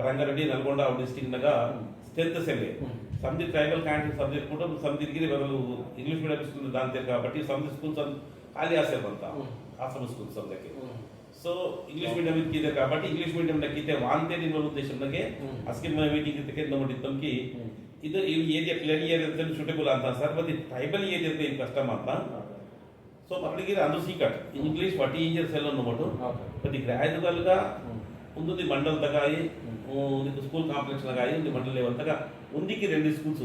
Rangareddy Nalgonda district నగా స్ట్రెంత్ సెల్లే సమ్ది ట్రైబల్ క్యాండిడేట్ సబ్జెక్ట్ కూడా సమ్దికి బదులు ఇంగ్లీష్ మీడియం స్కూల్ దాని కాబట్టి సమ్ది స్కూల్స్ ఖాళీ ಆಸೆಬಂತ ಆಶ್ರಮ ಸ್ಕೂಲ್ಸ್ ಅದಕ್ಕೆ ಸೊ ಇಂಗ್ಲಿಷ್ ಮೀಡಿಯಂ ಇದೆ కాబట్టి ಇಂಗ್ಲಿಷ್ ಮೀಡಿಯಂ ನಕ್ಕಿತೆ ವಾಂತೆ ನಿಮ್ಮ ಉದ್ದೇಶಕ್ಕೆ ಅಸ್ಕೆ ಮೀಟಿಂಗ್ ಇದ್ದಕ್ಕೆ ನಮ್ಮ ತಮ್ಕಿ ಇದು ಈ ಏರಿಯಾ ಪ್ಲೇನ್ ಏರಿಯಾ ಸೂಟೇಬಲ್ ಅಂತ ಸರ್ ಮತ್ತೆ ಟ್ರೈಬಲ್ ಏರಿಯಾ ಏನು ಕಷ್ಟ ಅಂತ ಸೊ ಮಕ್ಕಳಿಗೆ ಅದು ಸೀಕಟ್ ಇಂಗ್ಲಿಷ್ 40 ಇಂಜಿಯರ್ಸ್ ಎಲ್ಲ ನೋಡ್ಬಿಟ್ಟು ಮತ್ತೆ ಗ್ರಾಜುವಲ್ గా ఉంది మండల్ తగాయి ఉంది స్కూల్ కాంప్లెక్స్ తగాయి ఉంది మండల్ లెవెల్ తగా ఉందికి రెండు స్కూల్స్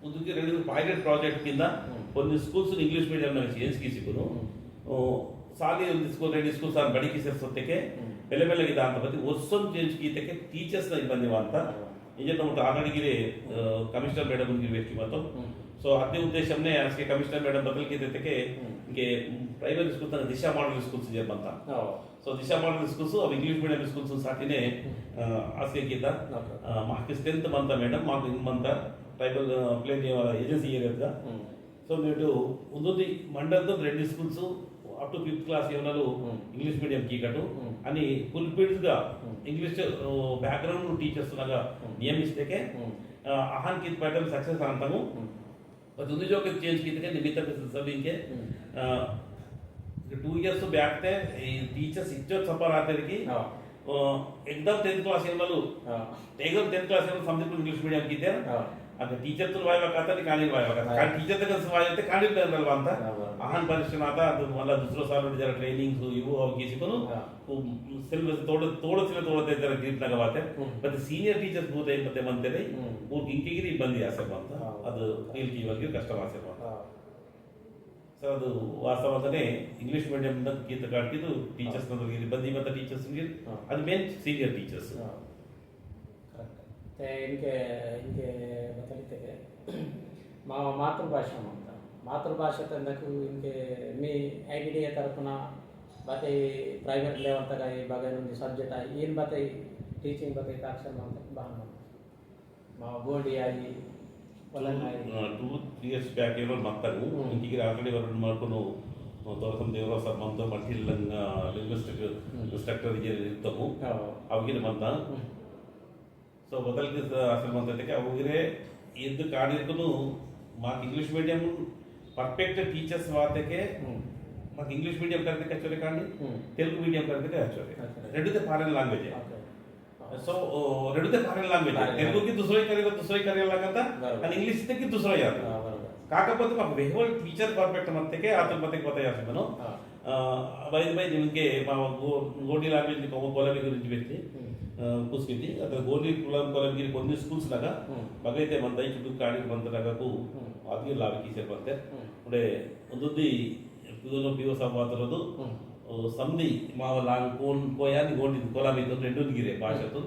ముందుకి రెండు పైలట్ ప్రాజెక్ట్ కింద కొన్ని స్కూల్స్ ಇಂಗ್ಲಿಷ್ ಮೀಡಿಯಂ ನ చేసి ಸಿಗೋದು ಸಾಲಿ ಒಂದು ಸ್ಕೂಲ್ రెండు ಸ್ಕೂಲ್ ಸಾರ್ ಬಡಿಕಿ ಸೇರಿಸೋದಕ್ಕೆ ಬೆಲೆ ಬೆಲೆಗಿದೆ ಅಂತ ಬತ್ತಿ ವರ್ಷನ್ ಚೇಂಜ್ ಕೀತಕ್ಕೆ ಟೀಚರ್ಸ್ ನ ಇಬ್ಬಂದಿ ಅಂತ ಇಂಜೆ ನಮ್ಮ ಆಲ್ರೆಡಿ ಕಮಿಷನರ್ ಮೇಡಮ್ ಗೆ ವೇಸ್ಟ್ ಮತ್ತು ಸೊ ಸೊ ಅದೇ ಉದ್ದೇಶನೇ ಆಸ್ಕೆ ಕಮಿಷನರ್ ಮೇಡಮ್ ಬದಲಿಗೆ ಇದಕ್ಕೆ ಹಿಂಗೆ ಪ್ರೈಮರಿ ಸ್ಕೂಲ್ ತನಕ ದಿಶಾ ಮಾಡಲ್ ಸ್ಕೂಲ್ಸ್ ಇದೆ ಅಂತ ಸೊ ದಿಶಾ ಮಾಡಲ್ ಸ್ಕೂಲ್ಸ್ ಅವು ಇಂಗ್ಲಿಷ್ మీడియం స్కూల్స్ సాటినే ఆస్కే గీత మాకు స్ట్రెంత్ మంత మేడం మాకు మంత tribal plain agency area so మీరు ఉంది మండలంతో 2 schools up to 5th class ఏమన్నారు ఇంగ్లీష్ మీడియం కీకటు అని ఫుల్ గా ఇంగ్లీష్ బ్యాక్గ్రౌండ్ టీచర్స్ లాగా నియమిస్తే आहान की पैटर्न सक्सेस आता हूँ और दूसरी जो चेंज की थे निमित्त सभी इनके 2 years बैक थे टीचर्स इज्जत सफर आते थे कि एकदम 10th क्लास एकदम 10th क्लास समझ इंग्लिश मीडियम की थे अगर टीचर तो वाय वकाता नहीं कानी वाय वकाता कारण टीचर तक वाय होते कानी पे अंदर बनता आहान परिश्रम आता तो मतलब दूसरों साल में जरा ट्रेनिंग हो ये वो और किसी को सिलेबस तोड़ते जरा ग्रिप लगाते बट सीनियर टीचर्स बहुत है मते बनते नहीं वो इनके गिरी बंदी आ सकता बनता ಅದು ಫೀಲ್ ಕೀವರ್ಗೆ ಕಷ್ಟ ಆಸೆ ಬಂತ ಸರ್ ಅದು ವಾಸ್ತವದಲ್ಲಿ ಇಂಗ್ಲಿಷ್ ಮೀಡಿಯಂ ಗೀತ ಕಾಡ್ತಿದ್ದು ಟೀಚರ್ಸ್ ನಮಗೆ ಬಂದಿ ಮತ್ತೆ ಟೀಚರ್ಸ್ ಅದು ಮೇನ್ ಸೀನಿಯರ್ ಟೀಚರ್ಸ್ इनके इनके बदलते మా మాతృభాష అంతా మాతృభాష ತಂದకు इनके మీ ఐడిడిఏ తరపున బతే ప్రైవేట్ లెవెల్ తక ఈ బగై నుండి సబ్జెక్ట్ ఈన్ బతే టీచింగ్ బతే కాక్షన్ అంతా బాగా మా ಗೋಲ್ಡಿ ಆಗಿ ಒಲನ್ ಆಗಿ 2-3 years ಬ್ಯಾಕ್ ಏನೋ ಮಾತಾಡು ಇಂಟಿಗೆ ಆಲ್ರೆಡಿ ವರನ್ ಮಾಡ್ಕೊಂಡು ತೋರಸಂ ದೇವರ ಸರ್ ಮಂತ ಮಲ್ಟಿಲಂಗ ಲಿಂಗ್ವಿಸ್ಟಿಕ್ ಇನ್ಸ್ಟ್ರಕ್ಟರ್ ಇರ್ತವು ಅವಾಗಿನ ಮಂತ సో బదల్కి అసలు మంతకి అవగిరే ఎద్దు కాడికును మాకు ఇంగ్లీష్ మీడియం పర్ఫెక్ట్ టీచర్స్ వాతకే మాకు ఇంగ్లీష్ మీడియం करके एक्चुअली कांडी तेलुगु मीडियम करके एक्चुअली रेडुते फॉरेन लैंग्वेज सो रेडुते फॉरेन लैंग्वेज तेलुगु की दूसरी करेगा लगता और इंग्लिश तक की दूसरा याद కాకపోతే మాకు వెహోల్ టీచర్ పర్ఫెక్ట్ మత్తకే ఆతల్ మత్తకి పోతాయి మనం బై నిಮಗೆ మా గోడి లాంగ్వేజ్ కోలమి గురించి పెట్టి ಕೂಸ್ಕಿತಿ ಅಥವಾ ಗೋಲಿ ಕೊಲಂಗಿರಿ కొన్ని ಸ್ಕೂಲ್ಸ್ ನಾಗ ಬಗೈತೆ ಮಂದೈ ಚುಟ್ಟು ಕಾಡಿ ಮಂತನಗಕು ಆದಿ ಲಾವಿಕಿ ಸೇರ್ಬಂತೆ ಉಡೆ ಒಂದುದಿ ಪಿಗೋನ ಪಿಯೋ ಸವಾತರದು ಸಂಧಿ ಮಾವ ಲಾಂಗ್ ಕೋನ್ ಕೋಯಾನಿ ಗೋಡಿ ಕೊಲಮಿ తో రెండు గిరే భాషతో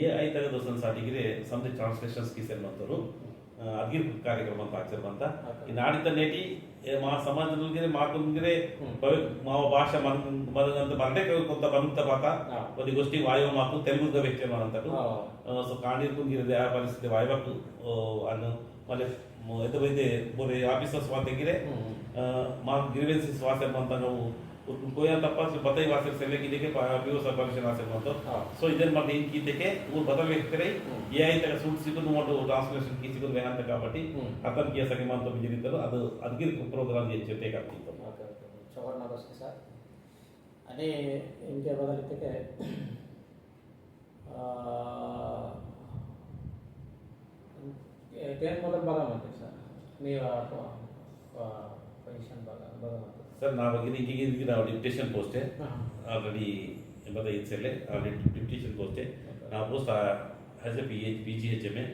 ఏ ఐతగ దోసన్ సాటిగిరే సంధి ట్రాన్స్లేషన్స్ కి ಸೇರ್ಬಂತರು ಅದ್ಗಿರ್ ಕಾರ್ಯಕ್ರಮ ಅಂತ ಆಗ್ತಿರ್ಬಂತ ಈ ನಾಡಿತ ನೇಟಿ మా సమాజంలో మాకుందిరే మా భాష మనంత అంటే కొంత బనుత పాత కొద్ది గోష్ఠి వాయువు మాకు తెలుగుగా పెట్టాను అంతకు సో కాణిర్కుంగిరే ఆ పరిస్థితి వాయువకు అನ್ನು మళ్ళీ ఎంతైతే బోరే ఆఫీసర్స్ వాళ్ళ దగ్గరే మాకు గ్రీవెన్సెస్ వాసే మంతను कोई तप्प बताई वासे से लेके देखे पीओ सब परमिशन आसे मंतो सो इधर मत इन की देखे वो बदल व्यक्ति ये आई तक सूट सिकु नोट ट्रांसलेशन की सिकु वेहंत కాబట్టి అర్థం చేసకి మంతో బిజిరితరు ಅದು అద్గిర్ ప్రోగ్రామ్ చేస్తే కాకితో ఓకే ఓకే చవర్ నమస్తే సార్ అని ఇంకే బదలితే ಟೆನ್ ಮೊದಲು ಭಾಗ ಮಾಡ್ತೀವಿ ಸರ್ ನೀವು ಪೊಸಿಷನ್ ಭಾಗ ಮಾಡ್ತೀವಿ सर ना बगिनी की ना डिप्यूटेशन पोस्ट है ऑलरेडी बताइए इससे ऑलरेडी डिप्यूटेशन पोस्ट है ना पोस्ट एज ए पीजीएच में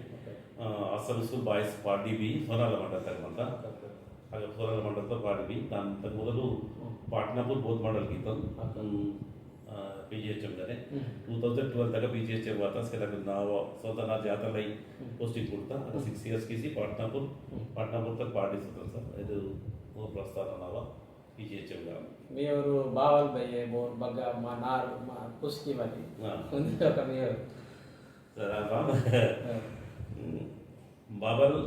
असम स्कूल बॉयज पार्टी भी सोनाल मंडल तक मंता अगर सोनाल मंडल तो पार्टी भी दान तक ಮೊದಲು पाटनापुर बोध मंडल की तो पीजीएच में 2012 तक पीजीएच हुआ था उसके तक नाव स्वतः ना जाता लाई पोस्टिंग ಕೊಡ್ತಾ 6 years की सी पाटनापुर तक पार्टी सर ಇದು वो प्रस्ताव नावा पीजीएच मेयವರು ಬಾವಲ್ ಬಯ್ಯೆ ಬೋರ್ ಬಗ್ಗ ಮಾ ನಾರ್ ಮಾ ಪುಸ್ಕಿ ಬದಿ ಒಂದು ఒక ಮೇಯವರು ಸರ್ ಬಾಬಲ್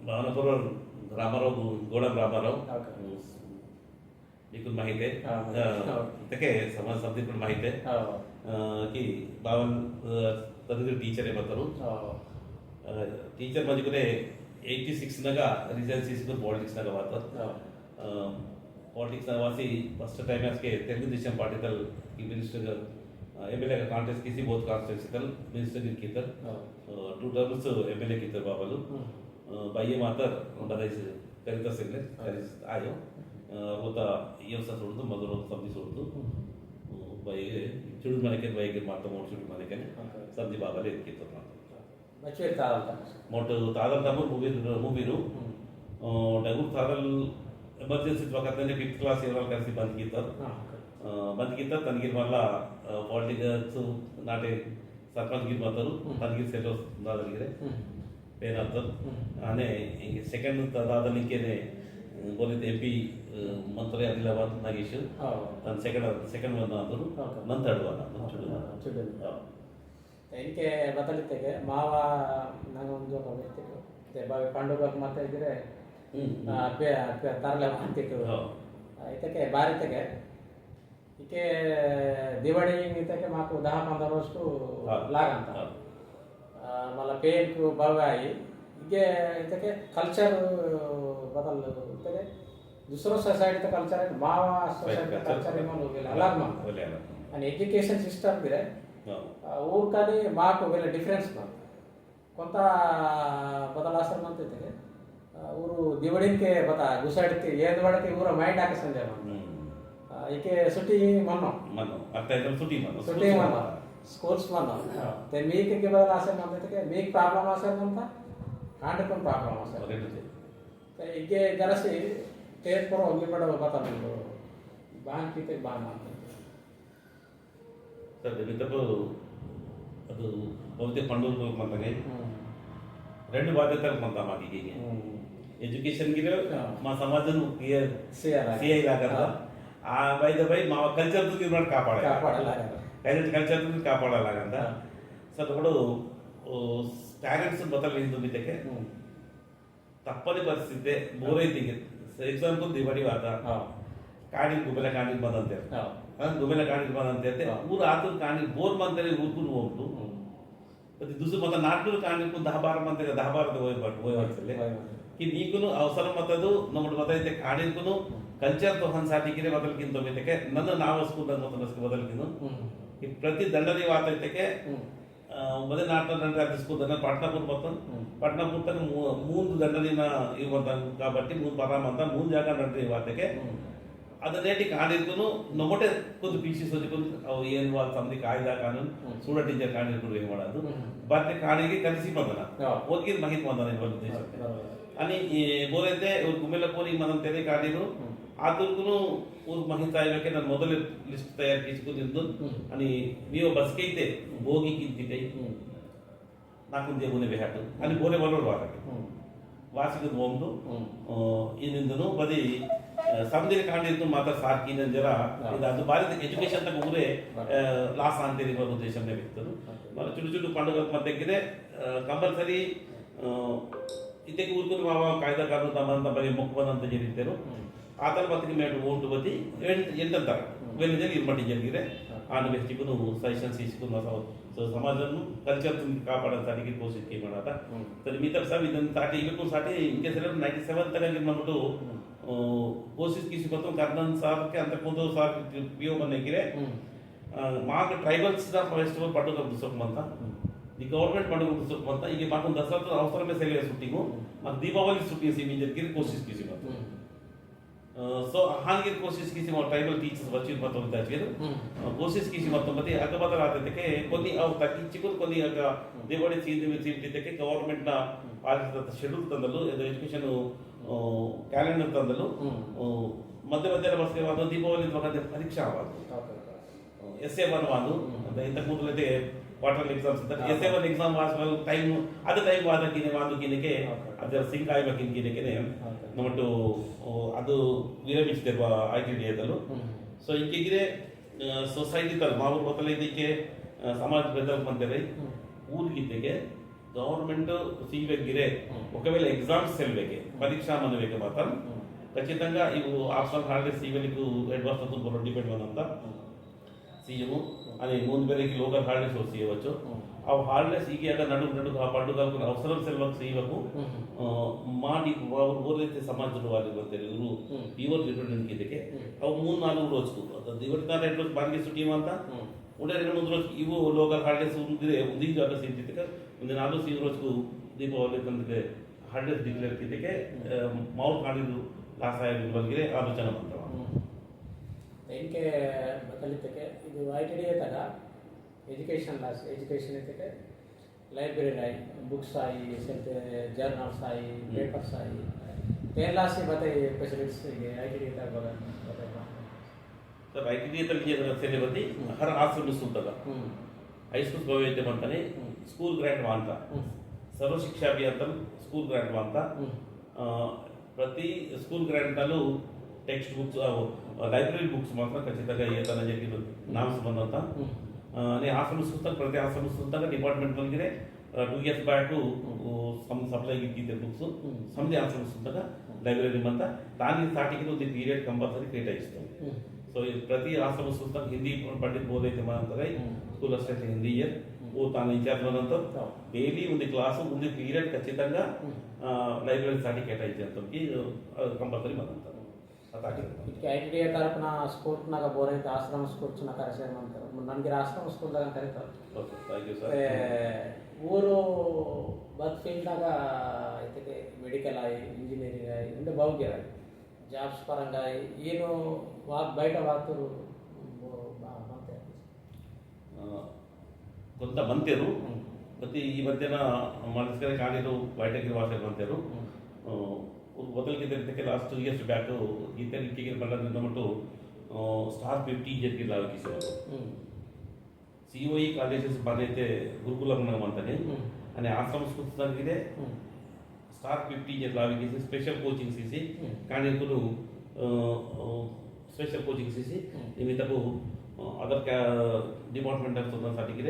ಭಾವನಪುರ ರಾಮರಾವ್ ಗೋಡ ರಾಮರಾವ್ మీకు माहिती तके समाज संदीप माहिती की बावन तदगीर टीचर बतरू टीचर मजकुरे 86 नगा रीजन सीस्को पॉलिटिक्स नगा बात पॉलिटिक्स नवासी फर्स्ट टाइम के तेलुगु देशम पार्टी तल की मिनिस्टर एमएलए का कांटेस्ट किसी बहुत कांस्टिट्यूंसी तल मिनिस्टर की तर 2 टर्म्स एमएलए की तर बाबलू बाये मातर बदाइस करिता सिंगले करिस आयो होता ये सब छोड़ दो मधुर सब्जी छोड़ दो भाई चुड़ मने के भाई के मारता मोट चुड़ मने के सब्जी बाबा ले की तो बच्चे तारल मोट तारल तमर मूवी रू डगुर तारल एमर्जेंसी वक्त ने 5th क्लास इवल కలిసి బంద్ కిత తనగిర్ వల్ల పాలిటిక్స్ నాటే సర్పంచ్ గిర్ మాతారు తనగిర్ సెట్ వస్తుందా దగ్గరే पेनातल आने सेकंड दादलिकेने बोलते एमपी मंत्री आदिलाबाद नागेश तन सेकंड ಬಂದಾದರು ನಂತರ ಇದಕ್ಕೆ ಬದಲಿತೆಗೆ ಮಾವ ನಂಗೆ ಒಂದು ವ್ಯಕ್ತಿ ಬಾವಿ ಪಾಂಡುಗಕ್ಕೆ ಮತ್ತೆ ಇದ್ರೆ ತರಲೆ ಅಂತಿತ್ತು ಇದಕ್ಕೆ ಬಾರಿತೆಗೆ इके दिवाळी इतके माको 10-15 वर्ष को लागंता मला पेन को भवाई इके इतके कल्चर बदल इतके दुसरो सोसायटी तो कल्चर है मावा सोसायटी कल्चर इमन हो गेला अलग मा आणि एजुकेशन सिस्टम गिरे ऊर काली माको वेले डिफरेंस मा कोणता बदल असर म्हणते ते ऊರು दिवाळी के बता गुसाडी के ये दिवाळी के ऊरा माइंड आके संजय इके सुटी मनो आता एकदम सुटी मनो स्कूल्स मनो ते मीक के बदल असे म्हणते के मीक प्रॉब्लेम असेल म्हणता कांड पण प्रॉब्लेम असेल ते इके जरासे ते पर होगी पडो बता म्हणतो बाण किते बाण मानते सर बितप ಅದು ಬಹುತೇ ಪಂಡೂರು ಮಂತಗೆ రెండు బాధ్యతలు కొంత మాకి ఎడ్యుకేషన్ గిరే మా సమాజం సిఐ లాగా ಆ ಬೈ ದ ಬೈ ಮಾವ ಕಲ್ಚರ್ ನಿರ್ಮಾಣ ಕಲ್ಚರ್ ಕಾಪಾಡಲಾಗಂತ ಸರ್ ಕೂಡ ಪ್ಯಾರೆಂಟ್ಸ್ ಬದಲಿಂದು ಬಿದ್ದಕ್ಕೆ ತಪ್ಪని ಪರಿಸ್ಥಿತಿ ಬೋರೈತಿ ಎಕ್ಸಾಂಪಲ್ ದಿವಾಳಿ ವಾದ ಕಾಡಿ ಗುಬೆಲ ಕಾಡಿ ಬಂದಂತೆ ಗುಬೆಲ ಕಾಡಿ ಬಂದಂತೆ ಊರು ಆತುರ್ ಕಾಡಿ ಬೋರ್ ಮಂತರೆ ಊರ್ಕೊಂಡು ಹೋಗ್ತು ಮತ್ತೆ ದುಸು ಮತ್ತೆ ನಾಲ್ಕು ಕಾಣಿಕು 10-12 ಮಂದಿಗೆ 10-12 ಹೋಗ್ಬಾರ್ದು कि नीकुनु अवसर मतदु नम्मुड मतैते काडिकुनु कल्चर तो हंसाटी गिरे बदलकिंतो मितके नन्न नावस्कुंद मतनस्कु बदलकिनु कि प्रति दंडनी वातैते मदे नाट ದಂಡ ಅದಿಸ್ಕುದನ ಪಟ್ನಾಪುರ ಮೊತ್ತ ಪಟ್ನಾಪುರ ತನ ಮೂಂದು ದಂಡನಿನ ಇವಂತ కాబట్టి ಮೂಂದು ಪರಾಮಂತ ಮೂಂದು ಜಾಗ ದಂಡ ವಾತಕ್ಕೆ ಅದ ನೇಟಿ ಕಾಡಿರ್ಕುನು ನಮಟೆ ಕುದು ಪೀಸಿ ಸೋಜಿಕುನು ಅವು ಏನು ವಾಲ್ ಸಂದಿ ಕಾಯ್ದಾ ಕಾನೂನು ಸೂಡ ಟೀಚರ್ ಕಾಡಿರ್ಕುನು ಏನು ಮಾಡೋದು ಬಾತೆ ಕಾಡಿಗೆ ಕಲಿಸಿ ಬಂದನ ಓದ್ಗಿರ್ ಮಾಹಿತಿ ಬಂದನ ಇವತ್ತು ದೇಶಕ್ಕೆ आणि बोलते और गुमेला कोरी మనం तेरे काडीनु आतुरकुनु और माहिती आयबेके ನಾನು ಮೊದಲೇ ಲಿಸ್ಟ್ ತಯಾರು ಕಿಸಿಕೊಂಡಿದ್ದು आणि ನೀವು ಬಸ್ಕೈತೆ ಬೋಗಿ ಕಿಂತಿಟೈ ನಾಕುಂದೆ ಗುನೆ ಬೆಹಾಟು ಅಲ್ಲಿ ಬೋರೆ ಬರೋರು ವಾರಕ್ಕೆ ವಾಸಿಗೆ ಹೋಗ್ದು ಇನ್ನಿಂದನು ಬದಿ ಸಮದಿನ ಕಾಂಡಿದ್ದು ಮಾತ್ರ ಸಾಕಿನ ಜರ ಇದು ಅದು ಭಾರತ ಎಜುಕೇಶನ್ ತಕ ಊರೇ ಲಾಸ್ ಅಂತೇಳಿ ಬರೋ ಉದ್ದೇಶನೇ ಬಿತ್ತು ಮರ ಚುಡು ಚುಡು ಪಂಡುಗಳ ಮಧ್ಯಕ್ಕೆ ಕಂಪಲ್ಸರಿ इतके उरकून बाबा कायदा कानून तमांता बरे मुखबन ಅಂತ ಜರಿತೇರು ಆತರ ಬತ್ತಿಗೆ ಮೇಡು ಓಂಟು ಬತ್ತಿ ಎಂಟಂತಾರ ವೆಲ್ಲಿ ಜರಿ ಇರ್ಮಟಿ ಜರಿಗಿರೆ ಆನ ವ್ಯಕ್ತಿಗೂ ಸಜೆಷನ್ಸ್ ಇಸ್ಕೊಂಡು ಸೊ ಸಮಾಜವನ್ನು ಕಲ್ಚರ್ ಕಾಪಾಡೋದಾಗಿ ಕೋಶಿಶ್ ಮಾಡಾತ तर मी तर सब ಇದನ್ನ ಸಾಟಿ ಇವತ್ತು ಸಾಟಿ इनके सर 97 तक गिरमटू कोशिश किसी को तो कर्नन साहब के अंत को तो साहब पीओ बनने गिरे माक ट्राइबल्स दा फेस्टिवल पडो दुसक मंता दी गवर्नमेंट पडो दुसक मंता ಈಗ ಮಾಕ ದಸರಾ ಅವಸರ में सेले शूटिंग मग दीपावली शूटिंग सी मी जर कोशिश किसी मत सो हांगे कोशिश किसी मत ट्राइबल टीचर्स बच्चे मत होता है कोशिश किसी मत मते अगबदर आते थे के कोनी अव तकी चिकुल कोनी अग दिवाळी सीजन में सीट थे के गवर्नमेंट ना पालित शेड्यूल ತಂದಲು ಎಜುಕೇಶನ್ ಕ್ಯಾಲೆಂಡರ್ ತಂದಲು ಮಧ್ಯ ಮಧ್ಯ ಬಸ್ಗೆ ವಾದ ದೀಪಾವಳಿ ವಗದೆ ಪರೀಕ್ಷಾ ಆವಾದು SA1 ವಾದು ಇಂತ ಕೂದಲತೆ ಕ್ವಾರ್ಟರ್ಲಿ ಎಕ್ಸಾಮ್ಸ್ ಅಂತ SA1 एग्जाम ವಾಸ್ವಲ್ ಟೈಮ್ ಅದು ಟೈಮ್ ವಾದಕಿನೆ ವಾದಕಿನೆಗೆ ಅದರ ಸಿಂಕ್ ಆಯ್ಬೇಕಿನ್ಕಿನೆಗೆ ನಮ್ಮಟ್ಟು ಅದು ವಿರಮಿಸಿರುವ ITDA ದಲು ಸೊ ಇಂಕಿಗೆ ಸೊಸೈಟಿ ತರ ಮಾವು ಗೊತ್ತಲ್ಲ ಇದಕ್ಕೆ ಸಮಾಜ ಡೆವಲಪ್ಮೆಂಟ್ ಅಂದ್ರೆ ಊರಿಗಿದ್ದೆಗೆ ಗವರ್ನಮೆಂಟ್ ಸಿಗಬೇಕಿರೆ ఒకవేళ ఎగ్జామ్స్ సెల్వేకే పరీక్ష మనవేకే మాత్రం ఖచ్చితంగా ఇವು ఆప్షనల్ హాలిడేస్ సివిల్కు అడ్వాన్స్ అవుతుంది డిపెండ్ అనంత సీఎము అని ముందు ಬೇರೆకి లోకల్ హాలిడేస్ వచ్చేయవచ్చు ఆ హాలిడేస్ ಈಗ ಅದ ನಡು ಆ పండుగలకు అవసరం సెల్వకు సీవకు మాడి ఊరైతే సమాజంలో వాళ్ళు ಬರ್ತಾರೆ ಇವರು ಇವರು ಡಿಪೆಂಡೆಂಟ್ ಇದಕ್ಕೆ ಅವು 3-4 రోజుకు ದಿವಸದ ರೇಟ್ ಬಾಂಗಿ ಸುಟಿ ಅಂತ ಉಡೇ 2-3 రోజు ಇವು ಲೋಕಲ್ హాలిడೇಸ್ ఉంది ಜಾಗ ಸಿಂತಿಕ ಒಂದು 4-5 రోజుకు ದೀಪಾವಳಿ ತಂದಿದೆ హాలిಡೇಸ್ ಡಿಕ್ಲೇರ್ ಇದಕ್ಕೆ ಮೌಲ್ ಕಾಡಿದು ಲಾಸ್ ಆಗಿ ಬಂದಿದೆ ಆಲೋಚನೆ ಮಾಡ್ತಾವ इनके बदलितके ಇದು ITDA ತಗ ಎಜುಕೇಶನ್ ಲಾಸ್ ಎಜುಕೇಶನ್ ಇತಕೆ ಲೈಬ್ರರಿ ಆಯಿ ಬುಕ್ಸ್ ಆಯಿ ಸೆಂಟ್ ಜರ್ನಲ್ಸ್ ಆಯಿ ಪೇಪರ್ಸ್ ಆಯಿ तेलासी बताइए स्पेशलिस्ट ये ITDA तक बताइए सर ITDA तक ये सेले बती हर आश्रम में सुनता हाई स्कूल गवे ते बनताने स्कूल ग्रांट वांता ಸರ್ವ ಶಿಕ್ಷಾ ಅಭಿಯಾನ ಸ್ಕೂಲ್ ಗ್ರಾಂಟ್ ಅಂತ ప్రతి స్కూల్ గ్రాంట్లలో టెక్స్ట్ బుక్స్ లైబ్రరీ బుక్స్ మాత్రం ఖచ్చితంగా ఏదైనా జరిగిన నామసంబంధంతా నేను ఆశ్రమ సంస్థ ప్రతి ఆశ్రమ సంస్థగా డిపార్ట్మెంట్ ನೊಳಗೆ 2 years ಬ್ಯಾಕ್ ಸಮ್ ಸಪ್ಲೈ ಇದ್ದಿದ್ದ ಬುಕ್ಸ್ ಸಮದಿ ಆಶ್ರಮ ಸಂಸ್ಥగా ಲೈಬ್ರರಿ ಅಂತ దాని స్టార్టింగ్ ಒಂದು ಪೀರಿಯಡ್ ಕಂಪಲ್ಸರಿ ಕೇಟಾಯಿಸ್ತಾರೆ ಸೊ ಪ್ರತಿ ಆಶ್ರಮ ಸಂಸ್ಥೆ ಹಿಂದಿ ಪಂಡಿತ್ ಬೋಧೈತೆ ಮಾಡ್ತಾರೆ ಸ್ಕೂಲ್ ಅಷ್ಟೇ ಹಿಂದಿ ಇಯರ್ वो तान इच्छानंतर डेली ಒಂದು ಕ್ಲಾಸ್ ಒಂದು ಪೀರಿಯಡ್ ಖಚಿతంగా ಲೈಬ್ರರಿ ಸಾಟಿ ಕೇಟಾಯಿಸಿ ಕಂಪಲ್ಸರಿ ಮಾಡ್ತಾರೆ ಇದಕ್ಕೆ ಐಟಿಡಿ ತರಫನ ಸ್ಕೂಲ್ ನಾಗ ಬೋರ್ ಐತೆ ಆಶ್ರಮ ಸ್ಕೂಲ್ ಚುನ ಕರೆಸೇ ಮಾಡ್ತಾರೆ ನನಗೆ ಆಶ್ರಮ ಸ್ಕೂಲ್ದಾಗ ಕರೀತಾರೆ ಓಕೆ ಥ್ಯಾಂಕ್ ಯು ಸರ್ ಊರು ಬತ್ ಫೀಲ್ಡ್ನಾಗ ಇದಕ್ಕೆ ಮೆಡಿಕಲ್ ಆಗಿ ಇಂಜಿನಿಯರಿಂಗ್ ಆಗಿ ಇಂದ ಭಾಗ್ಯ ಜಾಬ್ಸ್ ಪರಂಗ ಏನು ಬಯట ವಾತರು కొంత మంతేరు ప్రతి ఈ మధ్యన మనసుకరే కానీరు బయటకి వాసే మంతేరు ಮೊದಲಿಗೆ ಇದಕ್ಕೆ ಲಾಸ್ಟ್ 2 years ಬ್ಯಾಕ್ ಗೀತೆಗೆ ಬಂದು ಸ್ಟಾರ್ 50 ಜನಕ್ಕೆ ಲಾಗಿಸಿದರು ಸಿಒಇ ಕಾಲೇಜಸ್ ಬಂದೈತೆ ಗುರುಕುಲಂ ಅಂತಾನೆ અને આશ્રમ સંસ્થાಗಿದೆ ಸ್ಟಾರ್ 50 ಜನ ಲಾಗಿಸಿ ಸ್ಪೆಷಲ್ ಕೋಚಿಂಗ್ ಸಿಸಿ ಕಾಣಿರುವುದು ಸ್ಪೆಷಲ್ ಕೋಚಿಂಗ್ ಸಿಸಿ ನಿಮಿತ್ತವು ಅದರ್ ಡಿಪಾರ್ಟ್ಮೆಂಟ್ साठी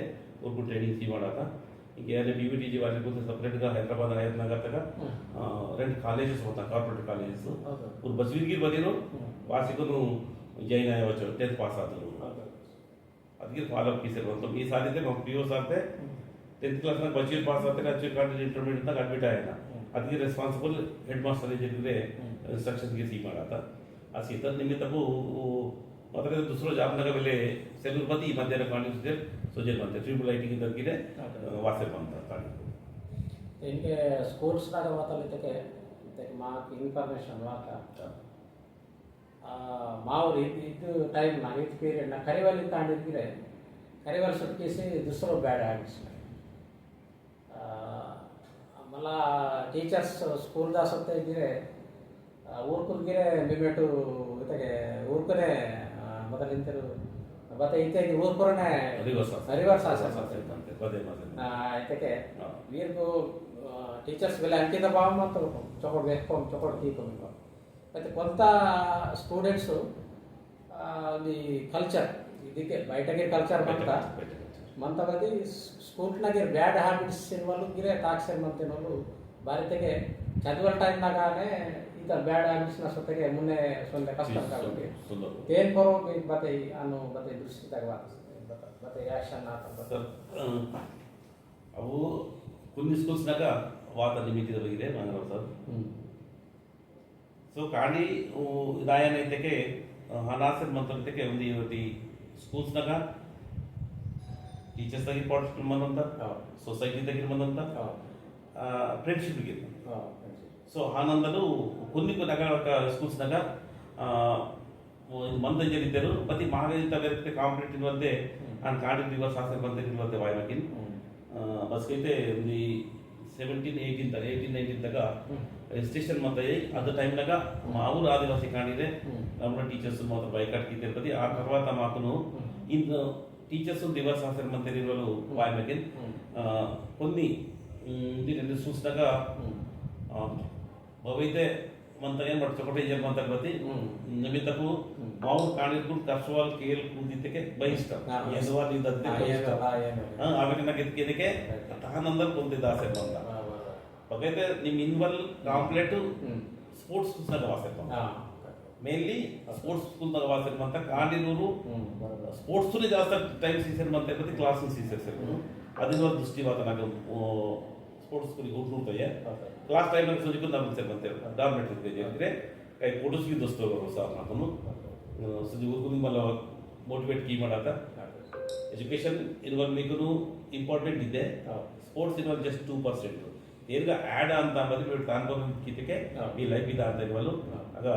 उनको ट्रेनिंग सी ಮಾಡಾತ ಈಗ ಏನೇ ಬಿಬಿಟಿಜಿ वाले को सेपरेट గా ಹೈದರಾಬಾದ್ ನಗರ ತಕ రెండు ಕಾಲೇಜಸ್ ಹೋತಾ ಕಾರ್ಪೊರೇಟ್ ಕಾಲೇಜಸ್ और ಬಸವೀರ್ಗಿರ್ ಬದಿರೋ ವಾಸಿಕನು ಜೈನ್ ಆಯవచ్చు 10th ಪಾಸ್ ಆದರು ಅದಕ್ಕೆ ಫಾಲೋ ಅಪ್ ಕಿಸರು ಅಂತ ಈ ಸಾಲಿದೆ ನಾವು ಪಿಯು ಸಾlte 10th ಕ್ಲಾಸ್ ನ ಬಸವೀರ್ ಪಾಸ್ ಆದ್ರೆ ಅಚ್ಚು ಕಾಲೇಜ್ ಇಂಟರ್ಮೀಡಿಯೇಟ್ ನ ಅಡ್ಮಿಟ್ ಆಯನ ಅದಕ್ಕೆ ರೆಸ್ಪಾನ್ಸಿಬಲ್ ಹೆಡ್ ಮಾಸ್ಟರ್ ಜೊತೆ ಇನ್ಸ್ಟ್ರಕ್ಷನ್ ಗೆ ಸಿ ಮಾಡಾತ ಆ ಸೀತ ನಿಮಿತ್ತವು ಮತ್ತೆ दुसरो ಜಾಮನಗರ ಮೇಲೆ ಸೆಲ್ವಪತಿ ಮಧ್ಯದ ಕಾಣಿಸಿದೆ सोजल बनते ट्रिपल आईटी की दरगिरे वासे बनता ताड़ी इनके स्कूल्स नागा वाता लेते के माक इन्फॉर्मेशन वाता मावर ಇದು ಟೈಮ್ ನಾ ಇದು ಪೀರಿಯಡ್ ನಾ ಕರಿವಲ್ಲಿ ತಾಂಡಿದ್ರೆ ಕರಿವಲ್ಲಿ ಸುಟ್ಕೇಸಿ दुसरो ಬ್ಯಾಡ್ ಹ್ಯಾಬಿಟ್ಸ್ मला टीचर्स स्कूल दा ಸತ್ತೆ ಇದ್ರೆ ಊರ್ಕುರ್ಗಿರೆ ಮಿಮೆಟು ಇತಗೆ ಊರ್ಕನೆ ಮೊದಲಿಂತರು ಮತ್ತೆ ಇತ್ತೆ ಊರ್ಕುರನೆ ರಿವರ್ಸ್ ಆಸೆ ಇದಕ್ಕೆ ವೀರ್ಗು ಟೀಚರ್ಸ್ ಬೆಲೆ ಅಂಕಿತ ಭಾವ ಮತ್ತು ಚೊಕೊಡ್ ಬೇಕು ಚೊಕೊಡ್ ತೀಕೊಂಡು ಮತ್ತೆ ಕೊಂತ ಸ್ಟೂಡೆಂಟ್ಸು ಈ ಕಲ್ಚರ್ ಇದಕ್ಕೆ ಬಯಟಗೆ ಕಲ್ಚರ್ ಮಂತವದಿ ಸ್ಕೂಲ್ನಾಗೆ ಬ್ಯಾಡ್ ಹ್ಯಾಬಿಟ್ಸ್ ಇರುವಲ್ಲೂ ಗಿರೆ ಟಾಕ್ಸರ್ ಮಂತೇನೋರು ಭಾರತಗೆ ಚದುವರ ಟೈಮ್ನಾಗಾನೆ ಈಗ ಬ್ಯಾಡ್ ಹ್ಯಾಬಿಟ್ಸ್ನ ಸೊತೆಗೆ ಮುನ್ನೆ ಸೊಂದೆ ಕಷ್ಟ ಆಗುತ್ತೆ ಏನ್ ಬರೋ ಬತ್ತೆ ಅನ್ನು ಬತ್ತೆ ದೃಷ್ಟಿ ಬತ್ತೆ ಆಕ್ಷನ್ ಆತ ಅವು కొన్ని ಸ್ಕೂಲ್ಸ್ನಾಗ ವಾತ ನಿಮಿತಿದ ಬಗ್ಗೆ ಮಂಗಳೂರು ಸರ್ ಸೊ ಕಾಣಿ ಇದಾಯನೈತಕ್ಕೆ ಹನಾಸರ್ ಮಂತ್ರಕ್ಕೆ ಒಂದು ಇವತ್ತಿ ಸ್ಕೂಲ್ಸ್ನಾಗ ಟೀಚರ್ಸ್ ಆಗಿ ಇಂಪಾರ್ಟೆಂಟ್ ಮಂದಂತ ಸೊಸೈಟಿ ತೆಗಿರ್ಬಂದಂತ ಫ್ರೆಂಡ್ಶಿಪ್ ಗೆ ಸೊ ಆನಂದಲು కొన్ని ಸ್ಕೂಲ್ಸ್ನಾಗ ಮಂದಂಜರಿದ್ದರು ಮತ್ತೆ ಮಹಾಗಣಿತ ಬೇರೆ ಕಾಂಪಿಟೇಟಿವ್ ಇರುವಂತೆ ನಾನು ಕಾಂಡಿಟ್ ರಿವರ್ಸ್ ಆಸೆ ಬಂದಿರುವಂತೆ ವಾಯ್ಮಕಿನ್ ಬಸ್ಕೈತೆ ಒಂದು 17-18 ತಗ ರಿಜಿಸ್ಟ್ರೇಷನ್ ಮತ್ತೆ ಅದ ಟೈಮ್ನಾಗ ಮಾವೂರು ಆದಿವಾಸಿ ಕಾಣಿದೆ ನಮ್ಮ ಟೀಚರ್ಸ್ ಮಾತ್ರ ಬೈಕಾಟ್ ಕಿತ್ತಿರ್ತದೆ ಆ తర్వాత మాకును ಇನ್ನು టీచర్స్ రివర్స్ ఆసర్ మంతే ఇరువలు వాయమకిన్ కొన్ని దీని చూస్తాగా భవైతే ಮಂತ ಏನು ಮಾಡ್ತಾರೆ ಚೊಕಟೆ ಏನ್ ಮಾಡ್ತಾರೆ ಬತ್ತಿ ನಿಮಿತ್ತಕ್ಕೂ ಮಾವು ಕಾಣಿರ್ಕೊಂಡು ಕರ್ಸವಾಲ್ ಕೇಲ್ ಕೂದಿದ್ದಕ್ಕೆ ಬಯಸ್ತ ಎನ್ನುವ ನಿಂದದ್ದೆ ಆಮೇಲೆ నాకు ಇದಕ್ಕೆ ತಾನಂದಲ್ ಕುಂತಿದ್ದ ಆಸೆ ಬಂದ ಬಗೈತೆ ನಿಮ್ ಇನ್ವಲ್ ಕಾಂಪ್ಲೇಟ್ ಸ್ಪೋರ್ಟ್ಸ್ ಸ್ಕೂಲ್ಸ್ನಾಗ ವಾಸೆ ಬಂದ ಮೇನ್ಲಿ ಸ್ಪೋರ್ಟ್ಸ್ ಸ್ಕೂಲ್ನಾಗ ವಾಸೆ ಬಂತ ಕಾಂಡಿನೂರು ಸ್ಪೋರ್ಟ್ಸ್ ಜಾಸ್ತಿ ಟೈಮ್ ಸೀಸನ್ ಬಂತ ಇರ್ತದೆ ಕ್ಲಾಸ್ ಸೀಸನ್ ಅದನ್ನ ದೃಷ್ಟಿವಾತ నాకు स्पोर्ट्स स्कूल होते क्लास टाइम में सोची को नाम से बनते डॉर्मेटरी पे जाते कई फोटोस की दोस्तों को साथ ना तुम सोची को मतलब मोटिवेट की मड़ा था एजुकेशन इन्वॉल्व में को इंपॉर्टेंट ಇದೆ स्पोर्ट्स इन्वॉल्व जस्ट 2% ಏರ್ಗ ಆಡ್ ಅಂತ ಬಂದ್ರೆ ಬಿಟ್ಟು ತಾನ್ಕೊಂಡು ಕಿತ್ತಕ್ಕೆ ಈ ಲೈಫ್ ಇದೆ ಅಂತ ಇರುವಲ್ಲ ಆಗ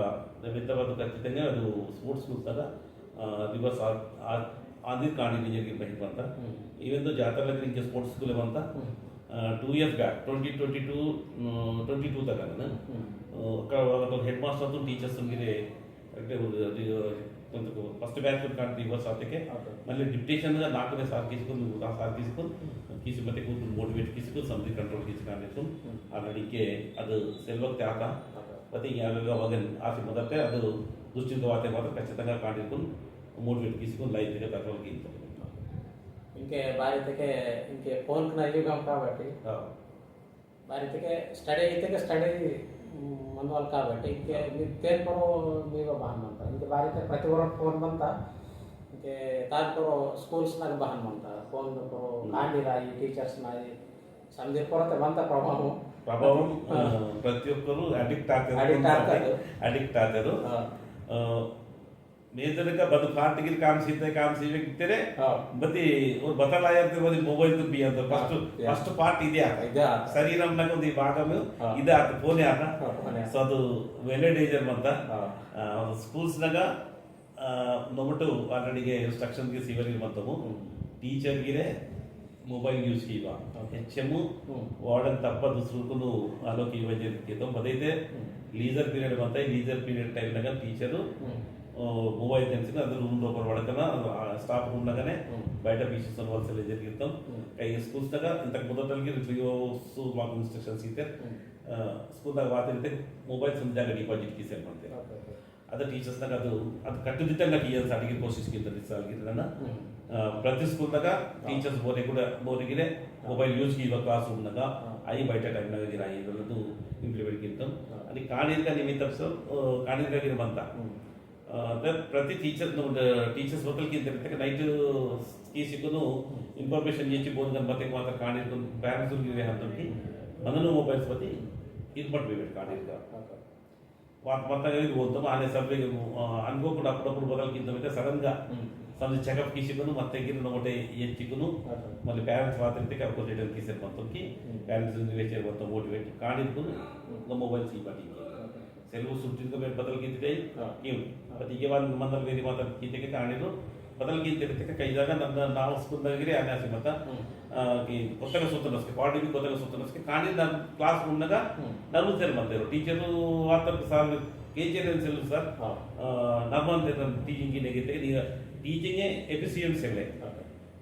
ನಮ್ಮಿಂದವಾದ ಖಚಿతంగా ಅದು ಸ್ಪೋರ್ಟ್ಸ್ ಸ್ಕೂಲ್ಸ್ದಾಗ ರಿವರ್ಸ್ ಆದಿ ಕಾಣಿ ನಿಜರಿಗೆ ಬಹಿಟ್ ಬಂತ ಈವನ್ ದೋ ಜಾತರದಲ್ಲಿ ಇಂಕೆ ಸ್ಪೋರ್ಟ್ಸ್ ಸ್ಕೂಲ್ ಬಂತ 2 years back 2022 तक ना तो हेड मास्टर तो टीचर्स गिरे फस्ट बैच रिवर्स आते के मళ్ళీ डिप्टेशन గా నాకునే సార్ తీసుకొని కిసి మతే కూతురు మోటివేట్ मोटिवेट किसी समझी कंट्रोल किसी काने तुम ऑलरेडी के ಅದು సెల్వక్ త్యాత ప్రతి యాగగా వగన్ ఆసి మొదటే ಅದು దృష్టితో వాతే మాత్రం ఖచ్చితంగా కాండికున్ మోటివేట్ किसी లైఫ్ గా కంట్రోల్ కి ఇంకే భారతకే ఇంకే ఫోన్ కు నయ్యుగం కాబట్టి భారతకే స్టడీ అయితే స్టడీ मनवाल కాబట్టి ఇంకే మీరు తేల్పರೋ ನೀವು ಬಹನ್ ಅಂತ ಇಂಕೆ ಭಾರತ ಪ್ರತಿ ವರ್ಷ ಫೋನ್ ಬಂತ ఇంకే ತಾರ್ಪರೋ ಸ್ಕೂಲ್ಸ್ ನಾಗ ಬಹನ್ ಅಂತ ಫೋನ್ ಪರೋ ಕಾಂಡಿರಾಯಿ టీచర్స్ ನಾಯಿ ಸಂಜೆ ಪರತೆ ಬಂತ ప్రభావం ప్రతి ఒక్కరు అడిక్ట్ ಆಗ್ತಾರೆ मेजर का बद फाट के काम सीखे तेरे बती और बता लाया तो बदी मोबाइल तो भी आता फर्स्ट पार्ट इदे आता शरीरम नग ಒಂದು ಭಾಗము ಇದ ಆತ ಫೋನ್ ಆತ ಸೊ ಅದು ವೆಲೆ ಡೇಂಜರ್ ಮಂತ ಸ್ಕೂಲ್ಸ್ ನಗ ನಮಟು ಆಲ್ರೆಡಿ ಇನ್ಸ್ಟ್ರಕ್ಷನ್ ಗೆ ಸಿವರ್ ಇರುವಂತವು ಟೀಚರ್ ಗಿರೆ ಮೊಬೈಲ್ ಯೂಸ್ कीवा ಹೆಚ್ಚೆಮು ವಾರ್ಡನ್ ತಪ್ಪ ದುಸರುಕುನು ಆಲೋಕಿ ವಜೆ ಕಿತೋ ಬದೈತೆ ಲೀಜರ್ ಪೀರಿಯಡ್ ಬಂತ ಲೀಜರ್ ಪೀರಿಯಡ್ ಟೈಮ್ ನಗ ಟೀಚರ್ మొబైల్ తెచ్చుకుని అందరూ రూమ్ లోపల పడకన స్టాఫ్ రూమ్ లాగానే బయట పీసెస్ వలసలు జరిగిస్తాం స్కూల్స్ దాకా ఇంతకు మొదటికి రివ్యూస్ మాకు ఇన్స్ట్రక్షన్స్ ఇస్తే ಸ್ಕೂಲ್ ದಾಗ ವಾತಿರುತ್ತೆ ಮೊಬೈಲ್ಸ್ ಜಾಗ ಡಿಪಾಸಿಟ್ ಕೀಸ್ ಏನು ಮಾಡ್ತೇವೆ ಅದು ಟೀಚರ್ಸ್ನಾಗ ಅದು ಕಟ್ಟುದಿಟ್ಟಂಗ ಕೀಯನ್ಸ್ ಅಡಿಗೆ ಕೋಶಿಸ್ಕಿಂತ ಸಾಲ್ಗಿರನ್ನ ಪ್ರತಿ ಸ್ಕೂಲ್ದಾಗ ಟೀಚರ್ಸ್ ಬೋರಿಗೆ ಮೊಬೈಲ್ ಯೂಸ್ ಇವಾಗ ಕ್ಲಾಸ್ ರೂಮ್ನಾಗ ಐ ಬಯಟ ಟೈಮ್ನಾಗ ಗಿರ ಇದರದ್ದು ಇಂಪ್ಲಿಮೆಂಟ್ ಕಿಂತ ಅದು ಕಾಣಿರ್ಗ ನಿಮಿತ್ತ ಕಾಣಿರ್ಗಾಗಿರುವಂತ ప్రతి టీచర్స్ ఒకరికి తెలిస్తే నైట్ తీసుకును ఇన్ఫర్మేషన్ చేసి పోతుంది బతి మాత్రం కాణీరు పేరెంట్స్ హంతకి మనను మొబైల్స్ బతి ఇన్పట్ వేయబెట్టి కాణీరుగా మొత్తం ఇది పోతాం అనే సబ్జెక్ట్ అనుకోకుండా అప్పుడప్పుడు బదలకిందమైతే సడన్గా సంజೆ చెకప్ తీసుకును ಮತ್ತೆ గిరిన ఒకటి ఎత్తుకును మళ్ళీ పేరెంట్స్ మాత్రం అప్పుడు రిటర్న్ తీసారు మొత్తంకి పేరెంట్స్ వేసే మొత్తం మోటివేట్ కాణీరుకును మొబైల్స్ ఇవ్వండి सेलू सुट्टिन को बदल की थी क्यों पति के बाद मंदल वेरी माता की थी के कहानी लो बदल की थी के कई जगह नाव स्कूल దగ్గరే ఆనాసి మత కి కొత్తగా సూత్రనస్ కి పార్టీ కి కొత్తగా సూత్రనస్ కి కానీ క్లాస్ ఉన్నగా నలుగురు మందిరు టీచర్ వాటర్ సార్ కేజీఎన్ సెల్ సార్ నర్మన్ టీచింగ్ కి నెగితే teaching efficiency cell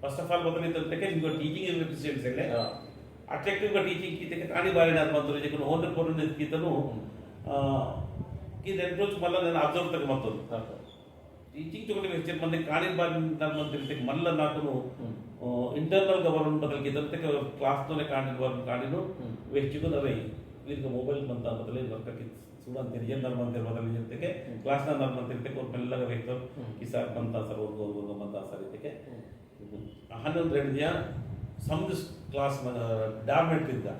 first of all బదలి తಕ್ಕೆ ఇంకో టీచింగ్ ఎఫిషియెన్సీ సెల్ అట్రాక్టివ్ గా టీచింగ్ కి తెಕ್ಕೆ కానీ బారి నర్మంతులు జకు ఓన్ పోరన్ కితను कि రెండు రోజు మళ్ళీ నేను అబ్జర్వ్ తగ్గ మొత్తం టీచింగ్ చోటి వచ్చే మంది కానీ బారి మళ్ళీ నాకు ఇంటర్నల్ గవర్నమెంట్ బదలికి ఇద్దరితే క్లాస్తోనే కాణిను వెచ్చుకున్నవి వీరికి మొబైల్ మంత బదలేదు వర్కకి చూడని తెలియని నర్మంతి బదలి చెప్తే క్లాస్ నర్మంతి తిరిగితే మెల్లగా వ్యక్తం ఈసారి మంత సర్ మంత సర్ ఇద్దకే 102 సమ్ క్లాస్ డామినేట్ ఇద్దా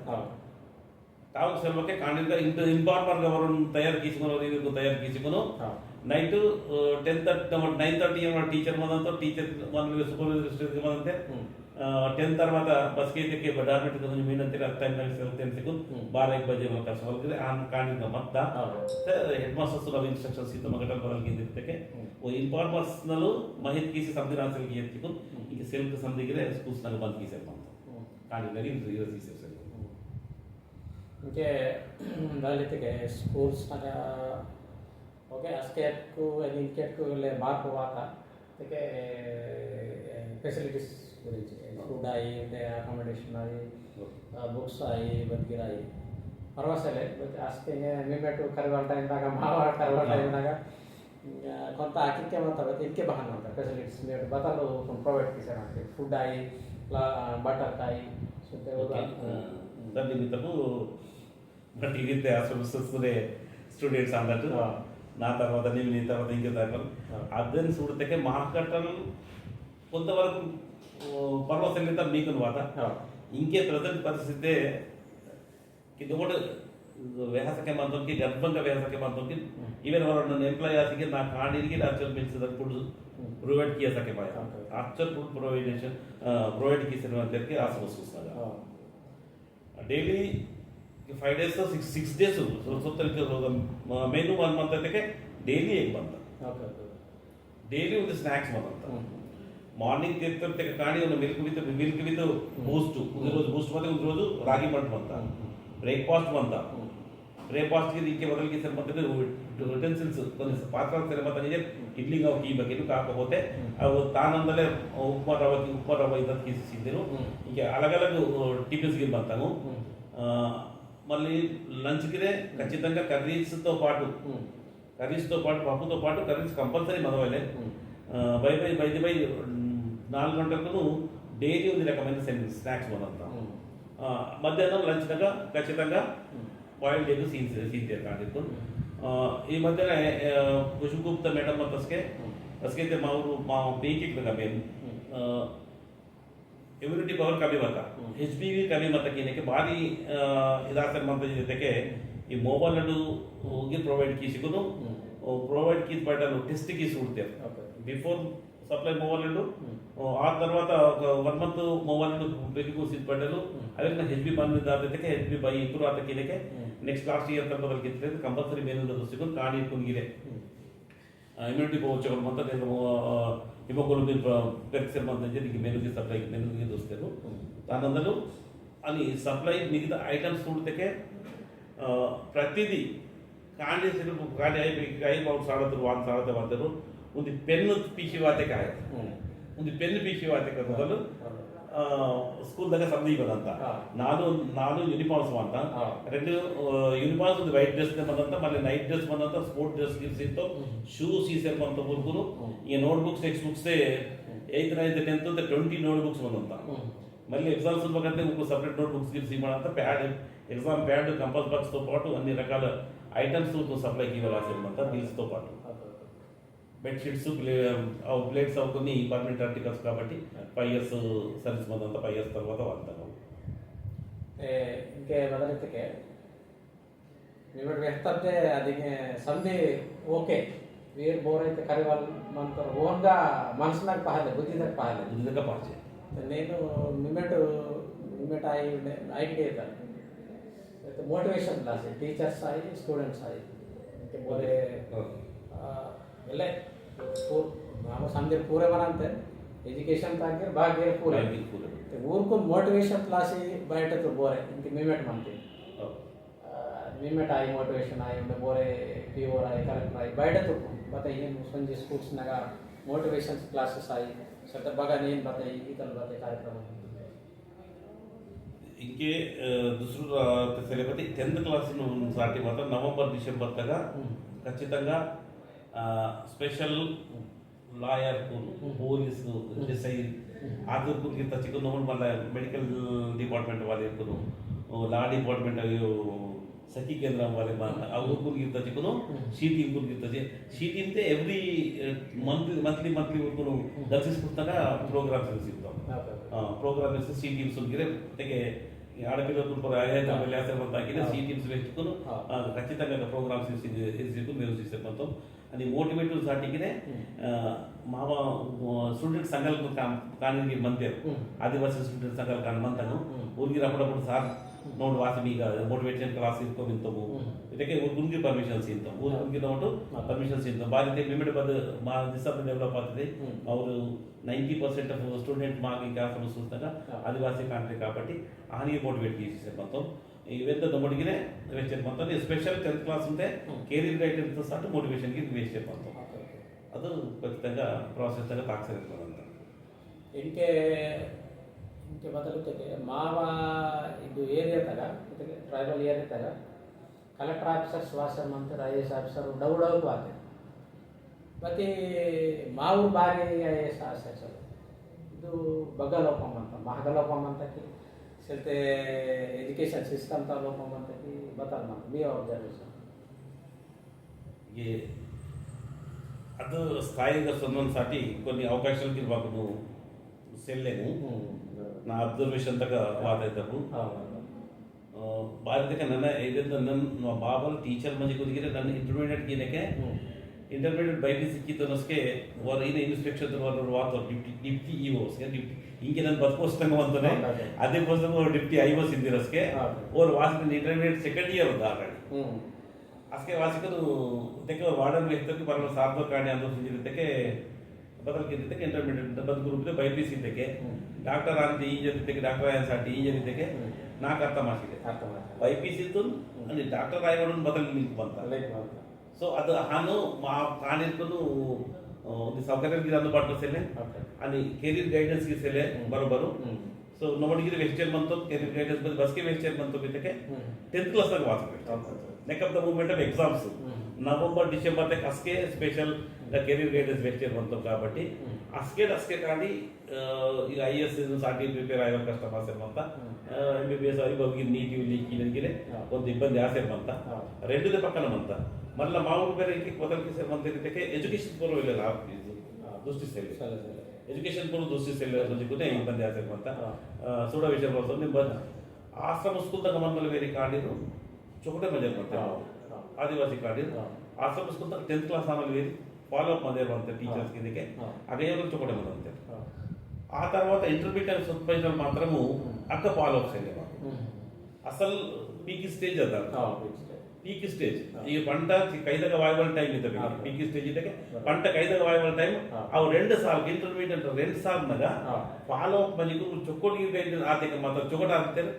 ताव सेल्व के कांडिल का इनफॉर्मर गवर्नमेंट तैयार कीसिकोनो नाइट 10:30 9:30 एम टीचर मदन तो टीचर मन सुपरवाइजर के मदन थे 10 తర్వాత बस के थे के बडारमेंट को मीन अंतर टाइम में सेल 10 सेकंड 12 बजे वक्त सवाल करे आन कांडिल का मत हेड मास्टर सुना इंस्ट्रक्शंस इतो मगटल बदल के देते के वो इनफॉर्मर्स नलो महित किसी समझ आंसर किए थे इनके सेल के समझ के स्कूल्स नल बंद की से कांडिल लगी रिवर्स से ఇంకే దాలితికే స్కూల్స్ నగ ఓకే అస్కేట్కు ఎన్కేట్కు వెళ్ళే మార్పు వాత అయితే ఫెసిలిటీస్ గురించి ఫుడ్ అయ్యి అంటే అకామిడేషన్ అయ్యి బుక్స్ అయ్యి బతికిరాయి పర్వాసలే అస్కే మేమెటు కరివంట ఇందాక మావాడ కరివంట ఇందాక కొంత అకికే మాత్రం ఇంకే బహాన ಅಂತ ಫೆಸಿಲಿಟೀಸ್ ನೀವು ಬತಲು ಪ್ರೊವೈಡ್ ಕಿಸರಂತೆ ಫುಡ್ ಅಯ್ಯಿ ಬಟರ್ ಕಾಯಿ ಸುತ್ತೆ దాని నిమిత్తము బట్ ఇది అసలు స్టూడెంట్స్ అన్నట్టు నా తర్వాత నీ తర్వాత ఇంకే తర్వాత అదని చూడతే మహాకట్టలు కొంతవరకు పర్వసంగీత మీకు వాత ఇంకే ప్రజెంట్ పరిస్థితి కింద ವ್ಯಾಸಕ್ಕೆ ಮಾತೋಕೆ ಗರ್ಭಂಗ ವ್ಯಾಸಕ್ಕೆ ಮಾತೋಕೆ इवन ಅವರನ್ನು ಎಂಪ್ಲಾಯ್ ಆಸಿಗೆ ನಾ ಕಾಣಿರಿಗೆ ಆಕ್ಚುअल ಮಿಲ್ಸ್ ದ ಫುಡ್ ಪ್ರೊವೈಡ್ किया सके पाए आक्चुअल फूड प्रोवाइडेशन प्रोवाइड की सेवा के आस महसूस लगा डेली 5 days तो 6 days so तरीके मेनू 1 month तक डेली एक बनता डेली ಒಂದು ಸ್ನಾಕ್ಸ್ बनता మార్నింగ్ ತಿರ್ತಿರ್ತೆ ಕಾಣಿ ಒಂದು ಮಿಲ್ಕ್ ವಿತ್ ಬೂಸ್ಟ್ ಒಂದು రోజు ಬೂಸ್ಟ್ ಮತ್ತೆ ಒಂದು రోజు ರಾಗಿ ಮಲ್ಟ್ ಬಂತ ಬ್ರೇಕ್ಫಾಸ್ಟ್ ಬಂತ ಬ್ರೇಕ್ಫಾಸ್ಟ್ ಗೆ ಇದಕ್ಕೆ ಬದಲಿಗೆ ಸರ್ ಮತ್ತೆ ಯುಟೆನ್ಸಿಲ್ಸ್ కొన్ని ಪಾತ್ರೆ ಮತ್ತೆ ಇಡ್ಲಿ ನಾವು ಈ ಬಗ್ಗೆ ಕಾకపోతే ಅವು ತಾನಂದಲೇ ಉಪ್ಮಾ ರವೆ ಇದಕ್ಕೆ తీసిసిద్దిరు ఇంకా అలగలగు టిఫిన్స్ కి పంతాము మళ్ళీ లంచ్ కినే ఖచ్చితంగా కర్రీస్తో పాటు పప్పుతో పాటు కర్రీస్ కంపల్సరీ మదవలే బై 4 గంటలకు డైలీ ఉంది రకమైన స్నాక్స్ మనంతా మధ్యాహ్నం లంచ్ దాకా ఖచ్చితంగా ಬಾಯ್ಲ್ಡ್ ಎಗ್ ಸೀನ್ತೆ ಕಾಣಿತ್ತು ಈ ಮಧ್ಯೆ ಕುಶುಗುಪ್ತ ಮೇಡಮ್ ಮತ್ತು ಅಸ್ಕೆ ಮಾ ಪೇಕಿಕ್ ಕಮ್ಮಿ ಇಮ್ಯುನಿಟಿ ಪವರ್ ಕಮ್ಮಿ ಮತ್ತ HPV ಕಮ್ಮಿ ಮತ್ತ ಕಿನಕ್ಕೆ ಭಾರಿ ಇದಾಸರ್ ಮಂತ ಜೊತೆಗೆ ಈ ಮೊಬೈಲ್ ಅನ್ನು ಹೋಗಿ ಪ್ರೊವೈಡ್ ಕಿ ಸಿಗೋದು ಪ್ರೊವೈಡ್ ಕಿ ಬಟನ್ ಟೆಸ್ಟ್ ಕಿ ಸುಡ್ತೇವೆ ಬಿಫೋರ್ సప్లై మొబైల్ ఆ తర్వాత ఒక 1 మంత్ మొబైల్ ಬೇಕಿಗೂ ಸಿದ್ಪಟ್ಟಲು ಅದಕ್ಕೆ HB ಬಂದಿದ್ದಕ್ಕೆ HB ಬೈ ಇತ್ತು ಅದಕ್ಕೆ ನೆಕ್ಸ್ಟ್ ಲಾಸ್ಟ್ ಇಯರ್ ತನಕ ಬದಲಿಕ್ಕೆ ಕಂಪಲ್ಸರಿ ಮೇಲಿಂದ ದೃಷ್ಟಿಕೊಂಡು ಕಾಣಿ ಕುಂಗಿದೆ ಇಮ್ಯುನಿಟಿ ಪವರ್ ಮತ್ತೆ ಹಿಮೋಗ್ಲೋಬಿನ್ పెరిగిన మంది దీనికి మెనుకి సప్లై మెనుకి దొస్తాను దానందరూ అని సప్లై మిగతా ఐటమ్స్ చూడితే ప్రతిదీ ಕಾಂಡಿ ಕಾಯಿ ಬಾವು ಸಾಡದ್ರು ಸಾಡದೆ ಬಂದರು ಒಂದು ಪೆನ್ನು ಪೀಸಿ ವಾತೆ ಕಾಯ ಒಂದು ಪೆನ್ನು ಪೀಸಿ ವಾತೆ ಮೊದಲು ಸ್ಕೂಲ್ದಾಗ ಸಬ್ಜಿ ಬಂದಂತ ನಾನು ಯೂನಿಫಾರ್ಮ್ಸ್ ಅಂತ 2 ಯೂನಿಫಾರ್ಮ್ಸ್ ಒಂದು ವೈಟ್ ಡ್ರೆಸ್ ಬಂದಂತ ಮళ్ళీ ನೈಟ್ ಡ್ರೆಸ್ ಬಂದಂತ ಸ್ಪೋರ್ಟ್ ಡ್ರೆಸ್ ಇತ್ತು ಶೂಸ್ ಈಸರ್ ಬಂತ ಹುಡುಗರು ಈಗ note books text books 8th 9th 10th ಅಂತ 20 ನೋಟ್ ಬುಕ್ಸ್ ಬಂದಂತ మళ్ళీ ఎగ్జామ్స్ ఇవ్వకంటే ఇంకో సపరేట్ నోట్ బుక్స్ ఇవ్వమంతా ప్యాడ్ ఎగ్జామ్ ప్యాడ్ కంపల్స్ బాక్స్తో పాటు అన్ని రకాల ఐటమ్స్ సప్లైకి ఇవ్వాల్సిందంతా బిల్స్తో పాటు బెడ్షీట్స్ ప్లేట్స్ కొన్ని పర్మనెంట్ ఆర్టికల్స్ కాబట్టి 5 years ಸರ್ವಿಸ್ ಬಂದಂತ 5 years తర్వాత వాడతాను ఇంకే ಮೊದಲಿಗೆ ನಿಮಗೆ ಎಷ್ಟಂತೆ ಅದಕ್ಕೆ ಸಂಧಿ ಓಕೆ ವೀರ್ ಬೋರ್ ಐತೆ ಕರಿವಲ್ ಮಂತರ ಓನ್గా మనసుನಾಗ ಪಾಹಲೆ ಬುದ್ಧಿದಾಗ ಪಾಹಲೆ నేను మిమెట్ ఐటీ అవుతాను మోటివేషన్ క్లాస్ టీచర్స్ ఆయి స్టూಡೆಂಟ್ಸ್ ಆಯಿ ಮತ್ತೆ ಬೋರೆ ಎಲ್ಲ ನಾವು ಸಂಜೆ ಪೂರೆ ಬರಂತೆ ಎಜುಕೇಶನ್ ತಾಗಿರ್ ಬಾಗಿರ್ ಪೂರೆ ಊರ್ಕು ಮೋಟಿವೇಶನ್ ಕ್ಲಾಸ್ ಬಯಟ तो ಬೋರೆ ಇಂಕೆ मिमेट ಮಂತಿ मिमेट ಆಯಿ ಮೋಟಿವೇಶನ್ ಆಯಿ ಉಂಡೆ ಬೋರೆ ಪಿಒ ಆಯಿ ಕಲೆಕ್ಟರ್ ಆಯಿ ಬಯಟ तो ಮತ್ತೆ ಏನು ಸಂಜೆ ಸ್ಕೂಲ್ಸ್ ನಾಗ ಮೋಟಿವೇಶನ್ ಕ್ಲಾಸಸ್ ಆಯಿ ಸತ ಬಗ ನೀನ್ ಬತೆ ಈತಲ್ ಬತೆ ಕಾರ್ಯಕ್ರಮ ఇంకే దుసరు సెలబ్రిటీ 10th క్లాస్ సాటి మాత్రం నవంబర్ డిసెంబర్ దాకా ఖచ్చితంగా స్పెషల్ లాయర్ పోలీసు ఎస్ఐ ఆదుర్పుకి చిక్కున్న మళ్ళీ మెడికల్ డిపార్ట్మెంట్ వాళ్ళు ఎక్కును లా డిపార్ట్మెంట్ ಸಖಿ ಕೇಂದ್ರ ವಾಲೆ ಅವ್ರಿಗಿಂತ ಚಿಕ್ಕನು ಶೀಟಿ ಇವ್ರಿಗಿಂತ ಶೀಟಿ ಅಂತ ಎವ್ರಿ ಮಂತ್ಲಿ ಉರ್ಕೊಂಡು ದರ್ಶಿಸ್ಬಿಟ್ಟಾಗ ಪ್ರೋಗ್ರಾಮ್ಸ್ ಸಿಗ್ತಾವೆ ಪ್ರೋಗ್ರಾಮ್ಸ್ ಸಿ ಟೀಮ್ಸ್ ಉಂಗಿರೆ ತೆಗೆ ఆడపిల్లలు వ్యాసం తగ్గిన సి టీమ్స్ పెట్టుకుని ఖచ్చితంగా ప్రోగ్రామ్స్ ఇరుకు నిర్వహిస్తే మొత్తం అది మోటివేటివ్ సాటికినే మా స్టూడెంట్ సంఘాలకు కానీ మంతే ఆదివాసీ స్టూడెంట్ సంఘాలు కానీ మంతాను ఊరికి అప్పుడప్పుడు సార్ ನೋಡು ವಾಸವಿ ಈಗ ಮೋಟಿವೇಶನ್ ಕ್ಲಾಸ್ ಇರ್ಕೊಂಡು ನಿಂತವು ಇದಕ್ಕೆ ಗುಂಗಿ ಪರ್ಮಿಷನ್ಸ್ ಇಂತ ಗುಂಗಿ ನೋಟು ಪರ್ಮಿಷನ್ಸ್ ಇಂತ ಬಾರಿ ಮಿಮಿಡ್ ಬಂದು ಮಾ ಡಿಸಿಪ್ಲಿನ್ ಡೆವಲಪ್ ಆಗ್ತದೆ ಅವರು 90% ಆಫ್ ಸ್ಟೂಡೆಂಟ್ మాకు క్లాస్ వస్తుందట ఆదివాసీ కాంట్రీ కాబట్టి ఆనికి మోటివేట్ చేసేసారు మొత్తం ఇవెంత దొమ్మడిగినే వేస్ట్ మొత్తం స్పెషల్ 10th క్లాస్ ఉంటే కెరీర్ గైడెన్స్ సాటు మోటివేషన్కి వేస్ట్ మొత్తం ಅದು ಖచ్చితంగా ಪ್ರಾಸೆಸ್ ಆಗ ತಾಕ್ಸಿರ್ತದೆ ಅಂತ ಇಂಕೆ ಬದಲುತ್ತದೆ ಮಾವ ಇದು ಏರಿಯಾದಾಗ ಟ್ರೈಬಲ್ ಏರಿಯಾದಾಗ ಕಲೆಕ್ಟರ್ ಆಫೀಸರ್ಸ್ ವಾಸಮ್ ಅಂತ IAS ಆಫೀಸರ್ ಡೌಡೌಕು ಆತ ಮತ್ತು ಮಾವು ಬಾರಿ IAS ಆಫೀಸರ್ ಇದು ಬಗ್ಗಲೋಪಮ್ ಅಂತ ಮಹಗಲೋಪಮ್ ಅಂತಕ್ಕೆ ಸೆಲ್ತೆ ಎಜುಕೇಷನ್ ಸಿಸ್ಟಮ್ ಲೋಪಮ್ ಅಂತಕ್ಕೆ ಬತ್ತಲ್ಲ ಮತ್ತು ಬಿ ಅಬ್ಸರ್ವೇಷನ್ ಅದು స్థాయిగా సొంతంసాటి కొన్ని అవకాశాలకి మాకు సెల్లేము నా అబ్జర్వేషన్ తగ్గ వాదైతారు ಭಾರತಕ್ಕೆ ನನ್ನ ಇದರಿಂದ ನನ್ನ ಬಾಬಲ್ ಟೀಚರ್ ಮಂದಿ ಕುದಿಗಿರೆ ನನ್ನ ಇಂಟರ್ಮೀಡಿಯೇಟ್ ಬೈಬಿ ಸಿಕ್ಕಿತ್ತು ಅನ್ನೋಸ್ಕೆ ಅವ್ರ ಏನು ಇನ್ಸ್ಪೆಕ್ಷನ್ ಅವರು ವಾತ ಡಿಪ್ಟಿ ಇಒಸ್ ಹಿಂಗೆ ನನ್ನ ಬದುಕೋಸ್ತಂಗ ಅಂತಾನೆ ಅದಕ್ಕೋಸ್ಕರ ಅವ್ರು ಡಿಪ್ಟಿ IOS ಇದ್ದಿರೋಸ್ಕೆ ಅವ್ರು ವಾಸಿಕ ಇಂಟರ್ಮೀಡಿಯೇಟ್ ಸೆಕೆಂಡ್ ಇಯರ್ ಒಂದು ಆಲ್ರೆಡಿ ಅಸ್ಕೆ ವಾಸಿಕರು ತೆಕ್ಕೆ ಅವ್ರು ವಾರ್ಡನ್ ವ್ಯಕ್ತಿಗೆ ಬರಲು ಸಾಧ್ಯ ಕಾಣಿ ಅನ್ನೋದಕ್ಕೆ ಬದಲಿಗೆ ಇಂಟರ್ಮೀಡಿಯೇಟ್ ಬದ್ ಗ್ರೂಪ್ ಬೈಪೀಸ್ ಇದ್ದಕ್ಕೆ ಡಾಕ್ಟರ್ ಅಂತ ಈ ಜೊತೆಗೆ ಡಾಕ್ಟರ್ ಆನ್ಸಾಟಿ ಈ ಜೊತೆಗೆ ನಾಲ್ಕು ಅರ್ಥ ಮಾಡಿಸಿದೆ ಬೈಪೀಸ್ ಇತ್ತು ಅಲ್ಲಿ ಡಾಕ್ಟರ್ ರಾಯಗೌಡನ ಬದಲು ನಿಂತು ಬಂತ ಸೊ ಅದು ಹಾನು ಮಾ ಕಾಣಿರ್ಕೊಂಡು ಒಂದು ಸೌಕರ್ಯಕ್ಕೆ ಅಂದುಬಾಟು ಸೆಲೆ आणि केरियर गाइडेंस की सेले बरोबर सो नमडिगिरी वेस्टर्न म्हणतो केरियर गाइडेंस मध्ये बसके वेस्टर्न म्हणतो मी ते 10th क्लास तक वाचतो नेक of the movement of exams November December तक असके स्पेशल द केरियर गाइडेंस वेस्टर्न म्हणतो కాబట్టి ಅಸ್ಕೆ ಕಾಡಿ ಈಗ IAS ಸಾಟಿ ಪ್ರಿಪೇರ್ ಆಗೋ ಕಸ್ಟಮರ್ ಸರ್ ಅಂತ MBBS ಅವಿ ಹೋಗಿ ನೀಟ್ ಲಿಂಕ್ ನಿನಗೆ ಒಂದು ಇಬ್ಬಂದಿ ಆಸೆ ಅಂತ రెండుదే పక్కన ಅಂತ మళ్ళీ మా ఊరు పేరు ఇంటికి మొదలకి సార్ మన దగ్గరికి ఎడ్యుకేషన్ పూర్వ వెళ్ళాలి దృష్టి సెల్ ಎಜುಕೇಶನ್ ಕೂಡ ದೋಸ್ತಿ ಸೆಲ್ ಜೊತೆ ಇಬ್ಬಂದಿ ಆಸೆ ಅಂತ ಸೂಡ ವಿಷಯ ಬರ್ತಾರೆ ನಿಮ್ಮ ಆಶ್ರಮ ಸ್ಕೂಲ್ದಾಗ ಮನ್ಮಲ್ಲಿ ಬೇರೆ ಕಾಡಿರು ಚೊಕಟೆ ಮಜಾ ಮಾಡ್ತಾರೆ ಆದಿವಾಸಿ ಕಾಡಿರು ಆಶ್ರಮ ಸ್ಕೂಲ್ದಾಗ 10th ಕ್ಲಾಸ್ ಆಮೇಲೆ ಬೇರೆ ಫಾಲೋ ಅಪ್ ಮದೇ ಬಂತೆ టీచర్స్ కిందకే అదే చొకటే మద అంతే ఆ తర్వాత ఇంటర్మీడియట్ సూపర్వైజర్ మాత్రము అక్క ఫాలో అప్ చేయాలి అసలు పీక్ స్టేజ్ అద ಪೀಕ್ ಸ್ಟೇಜ್ ಈಗ ಪಂಟ ಕೈದಾಗ ವಾಯುವಲ್ ಟೈಮ್ ಇದ್ದ ಪೀಕ್ ಸ್ಟೇಜ್ ಇದ್ದಾಗ ಪಂಟ ಕೈದಾಗ ವಾಯುವಲ್ ಟೈಮ್ ಅವು 2 ಸಾಲ್ ಇಂಟರ್ಮೀಡಿಯೇಟ್ 2 ಸಾಲ್ನಾಗ ಫಾಲೋ ಅಪ್ ಮನಿಗೂ ಚೊಕ್ಕೋಡಿ ಆತೇಕ ಮಾತ್ರ ಚೊಕಟ ಆಗ್ತಾರೆ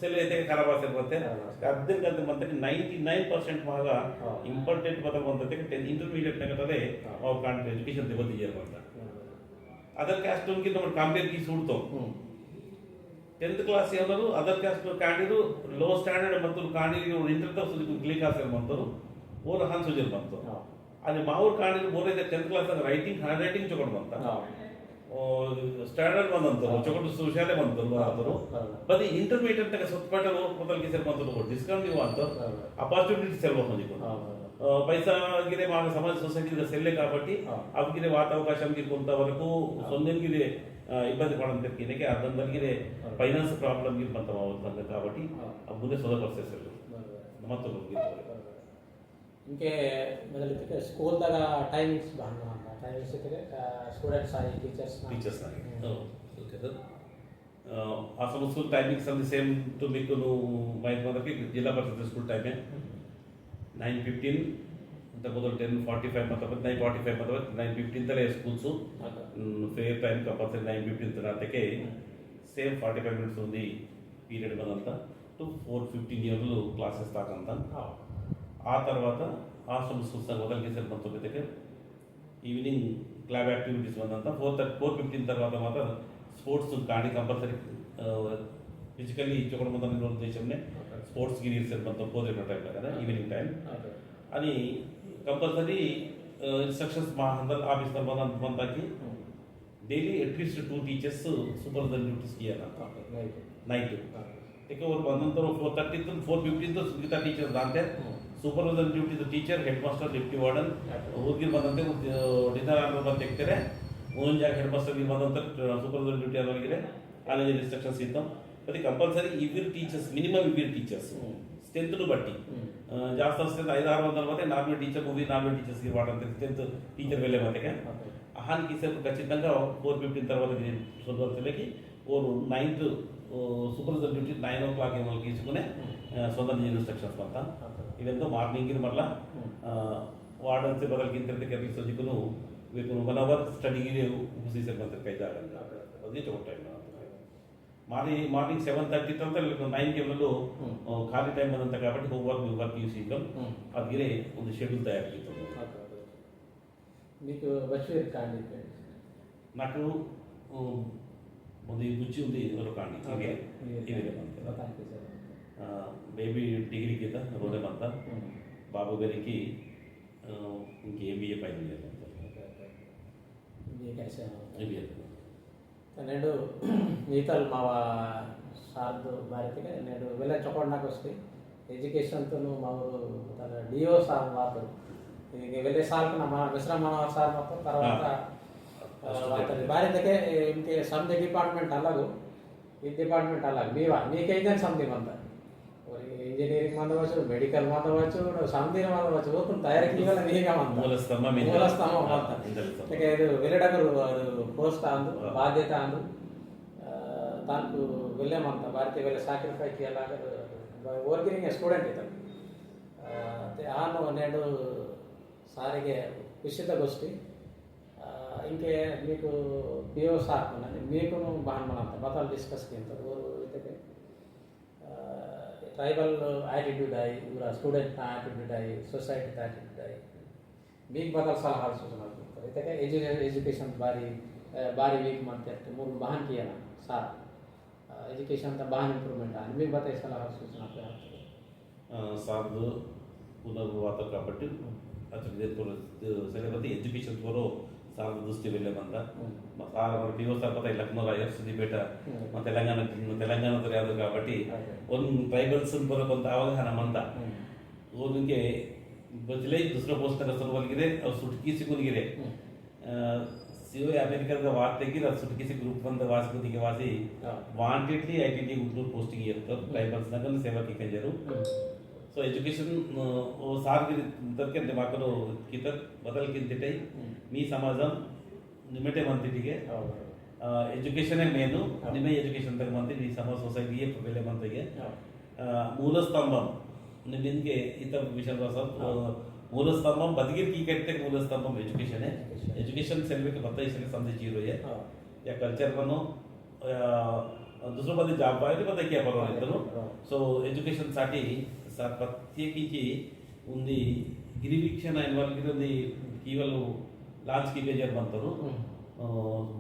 ಸೆಲ್ ಐತೆ ಖರಾಬ್ ಆಗ್ತಾರೆ ಮತ್ತೆ ಅದಕ್ಕಂತ ಮತ್ತೆ 99% ಭಾಗ ಇಂಪಾರ್ಟೆಂಟ್ ಬದಲು ಬಂದತೆ ಇಂಟರ್ಮೀಡಿಯೇಟ್ ನಗತದೆ ಅವು ಕಾಂಟ್ ಎಜುಕೇಶನ್ ತೆಗೆದಿದ್ದಾರೆ ಅಂತ ಅದರ ಕ್ಯಾಸ್ಟ್ ಉಂಕಿ ನಮ್ಮ ಕಂಪೇರ್ ಕಿ ಸುಡ್ತೋ 10th ಕ್ಲಾಸ್ ಯಾವರು ಅದರ್ ಕ್ಯಾಸ್ಟ್ ಕಾಣಿರು ಲೋ ಸ್ಟ್ಯಾಂಡರ್ಡ್ ಮತ್ತು ಕಾಣಿರು ಇಂಟರ್ ತ ಸುದಿ ಕ್ಲಿಕ್ ಆಸರ್ ಬಂತರು ಓರ್ ಹಾನ್ ಸುಜರ್ ಬಂತು ಅಲ್ಲಿ ಮಾವೂರ್ ಕಾಣಿರು ಬೋರೆ 10th class writing handwriting ಚೊಕಡ್ ಬಂತ ಸ್ಟ್ಯಾಂಡರ್ಡ್ ಬಂದಂತರು ಚೊಕಡ್ ಸುಶಾಲೆ ಬಂತರು ಆದರು ಬದಿ ಇಂಟರ್ಮೀಡಿಯೇಟ್ ತಕ ಸತ್ಪಟ ಮೊದಲಿಗೆ ಸೇರ್ ಬಂತರು ಡಿಸ್ಕೌಂಟ್ ಇವ ಅಂತ ಅಪಾರ್ಚುನಿಟಿ ಸೇರ್ ಬಂದಿತ್ತು పైసా గిరే మా సమాజ సొసైటీ సెల్లే కాబట్టి అవిగిరే వాత అవకాశానికి కొంతవరకు సొందగిరే ఇబ్బంది పడంతకి అర్థందరిగిరే ఫైనాన్స్ ప్రాబ్లమ్ కి కొంత అవుతుంది కాబట్టి ముందే సోదపరిసేసారు ಮತ್ತು ఇంకే మొదలైతే స్కూల్ దాకా టైమింగ్స్ బాగుంటుంది టైమింగ్స్ అయితే స్టూడెంట్స్ ఆಗಿ టీచర్స్ ఆಗಿ ఓకే సార్ ఆ స్కూల్ టైమింగ్స్ అన్ని సేమ్ టు మీకు మనకి జిల్లా పరిషత్ స్కూల్ టైమే 9:15 ಅಂತ ಮೊದಲು 10:45 ಮತ್ತು 9:45 ಮತ್ತು 9:15 ತಲೆ ಸ್ಕೂಲ್ಸು ಫೇರ್ ಟೈಮ್ ಕಂಪಲ್ಸರಿ 9:15 ತನಕಕ್ಕೆ ಸೇಮ್ 45 ಮಿನಿಟ್ಸ್ ఉంది పీరియడ్ ಬಂದಂತ టు 4:15 ఇయర్లు క్లాసెస్ తాకంత ఆ తర్వాత ఆశ్రమ స్కూల్స్ మొదలుకి సేర్ ಬಂತಕ್ಕೆ ఈవినింగ్ క్లబ్ యాక్టివిటీస్ ಬಂದಂತ 4:15 తర్వాత మాత్రం స్పోర్ట్స్ కానీ కంపల్సరీ ಫಿಸಿಕಲಿ ಚೊಕಡ ಮೊದಲ ಉದ್ದೇಶನೇ ಸ್ಪೋರ್ಟ್ಸ್ ಗಿರಿ ಸೇರ್ ಬಂತ ಹೋದ್ರೆ ಟೈಮ್ కదా ఈవినింగ్ టైం అని కంపల్సరీ ఇన్స్ట్రక్షన్స్ మా అందరు ఆఫీస్ ಬಂತಾಕಿ daily at least 2 teachers supervisor duties ಕಿಯಲ್ಲ ನೈಟ್ ಏಕೆ ಅವರು ಬಂದಂತರ 4:30 4:15 ಸುಗಿತಾ ಟೀಚರ್ಸ್ ದಾಂತೆ supervisor duty teacher headmaster deputy warden ಹೋಗಿ ಬಂದಂತೆ ಡಿನ್ನರ್ ಆರ್ಡರ್ ಬಂದು ತೆಗ್ತಾರೆ ಓಂಜಾಗ ಹೆಡ್ ಮಾಸ್ಟರ್ ಬಂದಂತ ಸೂಪರ್ವೈಸರ್ ಡ್ಯೂಟಿ ಆಗೋಗಿರೆ ಕಾಲೇಜಲ್ಲಿ ಇನ್ಸ್ಟ್ರಕ್ಷನ್ಸ್ ಇತ್ತು అది కంపల్సరీ ఇవ్వరు టీచర్స్ మినిమం ఇవ్వరు టీచర్స్ స్ట్రెంత్ను బట్టి జాస్తి వస్తే 500-600 మంది నార్మల్ టీచర్ మూవీ నార్మల్ టీచర్స్కి వాడంత స్ట్రెంత్ టీచర్ వెళ్ళే మందికి ఆహానికి సేపు ఖచ్చితంగా 4:15 తర్వాత సొంతలకి ఓరు 9th సూపర్వైజర్ డ్యూటీ 9 o'clock ఏమో తీసుకునే సొంత ఇన్స్ట్రక్షన్స్ అంత ఇదంతా మార్నింగ్ మళ్ళీ వాడన్సే బదలికి ಕೆರಳಿ ಸಜ್ಜಿಕನು ಬೇಕು 1 hour ಸ್ಟಡಿಗೆ ಉಪಸಿಸರ್ ಬಂತ ಕೈದಾಗಲ್ಲ ಅದೇ ಟೈಮ್ మార్నింగ్ 7:30 ತನಕ 9 ಗಂಟೆಗಳು ಖಾಲಿ ಟೈಮ್ ಬಂದಂತ కాబట్టి ಹೋಮ್ವರ್ಕ್ ಯೂಸ್ ಇನ್ಕಮ್ ಅದಿರೆ ಒಂದು ಶೆಡ್ಯೂಲ್ ತಯಾರಾಗಿತ್ತು మీకు వచ్చే కాండి నాకు ಒಂದು ಬುಚ್ಚಿ ఉంది ಅದರ ಕಾಂಡಿ ಇದೆ ಬೇಬಿ ಡಿಗ್ರಿ ಕಿಂದ ರೋದೆ ಬಂತ ಬಾಬು గారికి ఇంకే MBA ఫైనల్ ఇయర్ MBA నేడు మిగతాలు మా సార్ದು ಭಾರತಿಗೆ నేడు వెళ్ళ చొప్పడానికి వస్తే ఎడ్యుకేషన్తో మా ఊరు తన డిఓ సార్ మాత్రం ಈಗ వెళ్ళే సార్కు ನಮ್ಮ ವಿಶ್ರಾಮ ಸಾರ್ ಮತ್ತು తర్వాత ಭಾರತಕ್ಕೆ ఇంకే సమ్ డిపార్ట్మెంట్ అలాగು ఈ డిపార్ట్మెంట్ అలాగ మీకైతే సమ్ది మంత ఇంజనీరింగ్ మందవచ్చు ಮೆಡಿಕಲ್ ಮಂದవచ్చు ಸಂದಿನ ಮಂದవచ్చు ಹೋಗ್ತು ತಯಾರಿಕೆ ಇವೆಲ್ಲ ನೀಗ ಮೂಲಸ್ತಂಭ ಯಾಕೆ ಇದು వెళ్ళడగರು ಅದು ಪೋಸ್ಟ್ ಅಂದು ಬಾಧ್ಯತೆ ಅಂದು ತಾನು వెళ్ళేమంత ಭಾರತೀಯ వెళ్ళే సాక్రిఫైస్ చేయాలి ವರ್ಕಿಂಗ್ ಸ್ಟೂಡೆಂಟ್ ಇದ್ದಾನೆ ಆನು నేడు సాರಿಗೆ ಖುಷಿತಗೋಷ್ಠಿ ఇంకే మీకు పిఓ సార్ మీకు బాగా మనంత బతాలు డిస్కస్ కింద ಇದಕ್ಕೆ ट्राइबल एटीट्यूड आई स्टूडेंट एटीट्यूड आई सोसाइटी एटीट्यूड आई वीक बदल सलहार सूचना एजुकेशन बारी बारी वीक मानते मूल बहन किया ना सार एजुकेशन तो बहन इंप्रूवमेंट है वीक बताए सलहार सूचना ಸಾರ್ದು ಪುನರ್ವಾತ కాబట్టి ಅದ್ರ ಸರಿಯಾದ ಎಜುಕೇಶನ್ ಬರೋ ಸಾರ್ದು ದೃಷ್ಟಿ ಬೆಲೆ ಬಂದ సార్ మన పిఓ సార్ పత లక్నో రాయర్ సిద్దిపేట మన తెలంగాణతో యాదు కాబట్టి ಒಂದು ಟ್ರೈಬಲ್ಸ್ ಬರೋ కొంత ಅವಗಾಹನ ಮಂದ ಓದಿಗೆ ಬದಲೇ दूसरा पोस्ट का सलवलगिरे और सुटकी सिकुलगिरे सीओ अमेरिका वार्ड तेगिर सुटकी से ग्रुप बंद वास को दिखे वासी वांटेडली आईटीटी ग्रुप पोस्टिंग इयरतो ट्राइबल्स नगन सेवा की कंजरू सो एजुकेशन वो सार की तरके दिमागलो कितर बदल किंतिटै मी समाजम निमेटे मंतिटिगे एजुकेशन है मेनु निमे एजुकेशन तक मंति नी समाज सोसाइटी ये पहले मंतिगे मूल स्तंभम निमिनगे इतर विषय वासा मूल स्तंभम बदगिर की करते मूल स्तंभम एजुकेशन है एजुकेशन सेल्वे के पता इसके समझे जीरो है या कल्चर बनो दूसरों बदे जॉब पाए पता क्या करो इतनो सो एजुकेशन साठी సార్ ప్రత్యేకించి ఉంది గిరివీక్షణ ఇన్వాల్వ్ కేవలం లాంచ్ कीपेजर ಬಂತರು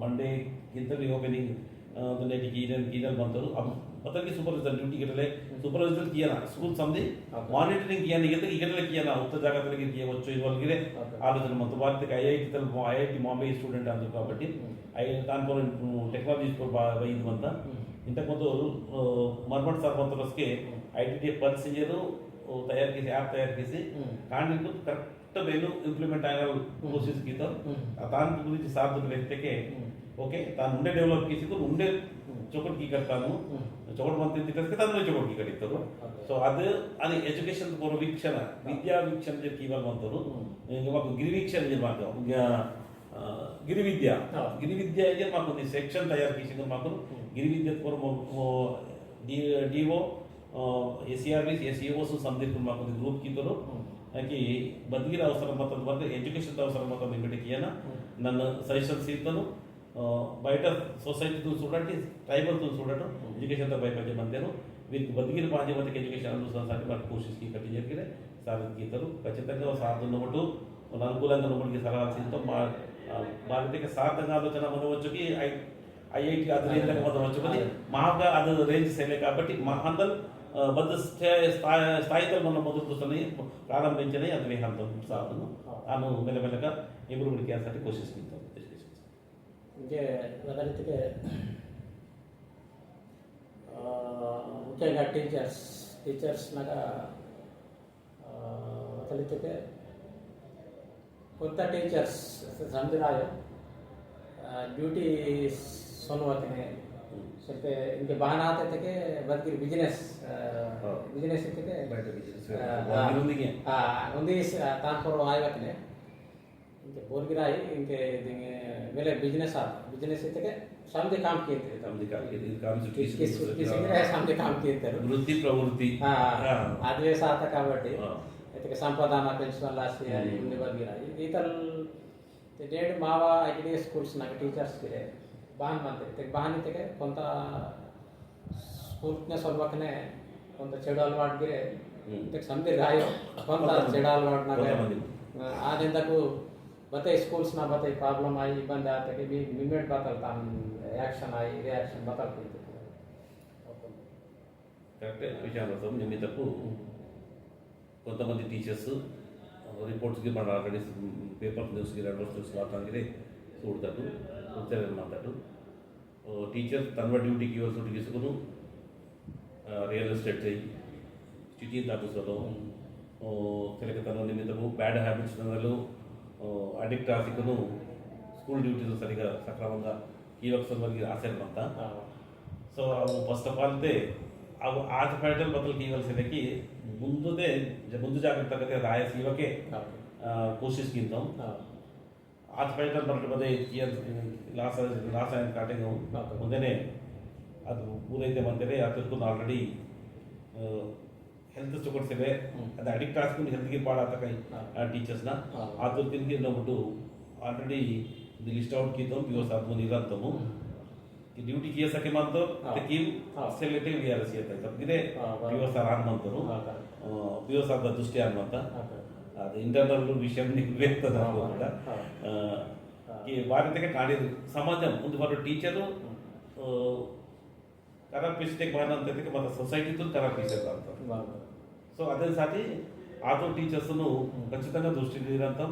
ಮಂಡೇ ಇಂಟರ್ವ್ಯೂ ಓಪನಿಂಗ್ नेट कीनल ಬಂತರು अब पता कि सुपरविजन ड्यूटी केटले सुपरविजन किया ना स्कूल समझी मॉनिटरिंग किया नहीं तो इकटले किया ना उत्तर जागा तले किया వచ్చో ఇన్వాల్వ్ గిరే ఆలోచన మొత్తం వారికి ఐఐటి తల ఐఐటి బాంబే స్టూడెంట్ అందు కాబట్టి దానిపై టెక్నాలజీ స్కూల్ బాగా ఇది ಬಂತ ఇంతకుముందు మర్మట్ సార్ ಬಂತరస్కే ఐటీటీ పరిసిజరు తయారు చేసి యాప్ తయారు చేసి కానీ కరెక్ట్ వేలు ఇంప్లిమెంట్ అయిన కోర్సెస్ కితో దాని గురించి సాధన వ్యక్తికే ఓకే తాను ఉండే డెవలప్ చేసి ఉండే चौकट की करता हूँ चौकट मंत्री दिखते तब मैं चौकट की करीता हूँ सो अदे एजुकेशन पूरा वीक्षण विद्या वीक्षण जो कीवल मंत्री इंगे माको गिरि वीक्षण जो माको गिरि विद्या ये माको दी सेक्शन तैयार की सिंगल माको गिरि विद्या पूरा डीओ एसीआरबी एसीओ सो संदेश माको दी ग्रुप की तरो कि बदगिर अवसर मत वर्ग एजुकेशन अवसर मत निमिटे किया ना नन्न सजेशन सीतनु బయట సొసైటీతో చూడండి ట్రైబల్తో చూడటం ఎడ్యుకేషన్తో భయపడే మందేను వీరికి బతికిన బాధ్యతకి ఎడ్యుకేషన్ అనుసరించి వాటి కోర్సెస్కి కట్టి జరిగితే సాధిస్తారు ఖచ్చితంగా సాధనబట్టు అనుకూలంగా ఉన్నప్పటికీ సలహాలతో మా భారతీయ సార్థంగా ఆలోచన మనవచ్చుకి ఐఐటి అది రేంజ్లకు మనవచ్చు మాగా అది రేంజ్ సేలే కాబట్టి మా అందరూ బద్ద స్థాయితో మనం మొదలు చూస్తున్నాయి ప్రారంభించినాయి అది వేహాంతం సాధన అను మెల్లమెల్లగా ఇంప్రూవ్మెంట్ చేయాల్సి కోర్సెస్కి ఇంకే వదలితే ముఖ్యంగా టీచర్స్ నాగా వదలితే కొత్త టీచర్స్ समझायो ड्यूटी सोनवतने ಸ್ವಲ್ಪ इनके बहाना आते थे कि बदगिर बिजनेस इतने उन्दी तानपुर आयवतने इनके बोलगिराई इनके देंगे मेरे बिजनेस इतने समझे काम किए थे समझे काम किए थे वृत्ति प्रवृत्ति आदिवासी आता काबट्टी इतने संपादन पेंशन लास्ट इन्नी बदगिराई इतल डेढ़ मावा आईटीडी स्कूल्स ना टीचर्स के बाहन बनते बाहन इतने కొంత स्कूल स्वल्पने కొంత చెడు అలవాటు గిరే ఇంతకు సమది రాయో కొంత చెడు అలవాటు నా ఆదిందకు बते स्कूल्स ना बते प्रॉब्लम आई इब्बंदी आते कि मिमेट बतलता एक्शन आई रिएक्शन बतलती करेक्ट विषयाలు నిమిత్తపు కొంతమంది టీచర్స్ రిపోర్ట్స్కి మన ఆల్రెడీ పేపర్ న్యూస్కి అడ్వర్స్ న్యూస్ వాడటానికి చూడతాడు మాట్లాడు టీచర్ తన డ్యూటీకి ఇవ్వాల్సి తీసుకుని రియల్ ఎస్టేట్ సిటీ దాటుసలో తిరగ తన నిమిత్తము బ్యాడ్ హ్యాబిట్స్ నగలు అడిక్ట్ ఆసికను స్కూల్ డ్యూటీస్ సరిగా సక్రమంగా ಕೀವಲ್ಸೋರಿಗೆ ಆಸೆ ಬಂತ ಸೊ ಅವು ಫಸ್ಟ್ ಆಫ್ ಆಲ್ ದೇ ಅವು ಆಟ ಪ್ಯಾಟರ್ನ್ ಬದಲು ಕೀವಲ್ಸೋದಕ್ಕೆ ಮುಂದೆ ಜಾಗೃತಗತೆ ರಾಯಸೀವಕ್ಕೆ ಕೋಶಿಶ್ ಕಿಂತ ಆಟ ಪ್ಯಾಟರ್ನ್ ಬರಲು ಬದೇ ರಾಸಾಯನ ಕಾಟಿಂಗ್ ಮುಂದೆನೇ ಅದು ಪೂರೈತೆ ಬಂದರೆ ಅದಕ್ಕೂ ಆಲ್ರೆಡಿ ಹೆಲ್ತ್ ಚೊಕೊಡ್ಸಿದೆ ಅದು ಅಡಿಕ್ಟ್ ಆಗ್ಕೊಂಡು ಹೆಲ್ತ್ಗೆ ಪಾಡಾತಕ టీచర్స్ನ ಆತರ ತಿಂಗಿ ನೋಡ್ಬಿಟ್ಟು ಆಲ್ರೆಡಿ ಲಿಸ್ಟ್ ಔಟ್ ಕಿತ್ತವು ಪಿ.ಓ. ಸಾಧು ನಿರಂತము की ड्यूटी किए सके मानतो हाँ। ते कीम हाँ। सेलेक्टिव वीआरसी येतात तर किते हाँ, बरोबर. पिओ सर आन म्हणतो हाँ, correct. पिओ सर दृष्टी आन म्हणता ఓకే. ಅದು ಇಂಟರ್ನಲ್ ವಿಷಯ ವ್ಯಕ್ತ हाँ, ಕೂಡ हाँ. ಈ ವಾರತೆಗೆ ಕಾಡಿದ್ರು ಸಮಾಜ ಒಂದು ಬರೋ ಟೀಚರು ಖರಾಬ್ ಮಿಸ್ಟೇಕ್ ಮಾಡಂತದಕ್ಕೆ ಮತ್ತೆ ಸೊಸೈಟಿದು ಖರಾಬ್ ಮಿಸ್ಟೇಕ್ ಅಂತ బरोबर. సో అదేసారి ఆటో టీచర్స్ను ఖచ్చితంగా దృష్టి తీరంతం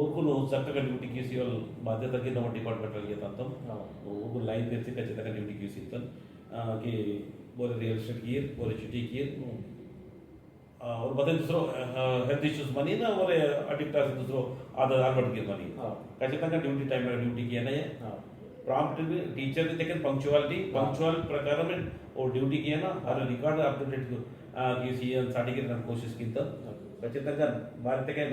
ఊరుకును చక్కగా డ్యూటీకి వేసి వాళ్ళు బాధ్యత కింద డిపార్ట్మెంట్ వెళ్ళేదంతం ఊరు లైన్ తెచ్చి ఖచ్చితంగా డ్యూటీకి వేసి ఇస్తాను कि बोले रियल एस्टेट की बोले छुट्टी की और बताए दूसरों हेल्थ इश्यूज मनी ना और अडिक्ट से दूसरों आधा आलवट की मनी ఖచ్చితంగా డ్యూటీ టైం డ్యూటీ किया नहीं है प्रॉम्प्ट टीचर ने लेकिन पंक्चुअल प्रकार में और ड्यूटी किया ना और रिकॉर्ड अप टू डेट किसी सर्टिफिकेट ನಾನು ಕೋಶಿಸ್ ಕಿಂತ ಖచ్చితంగా ಭಾರತಕ್ಕೆ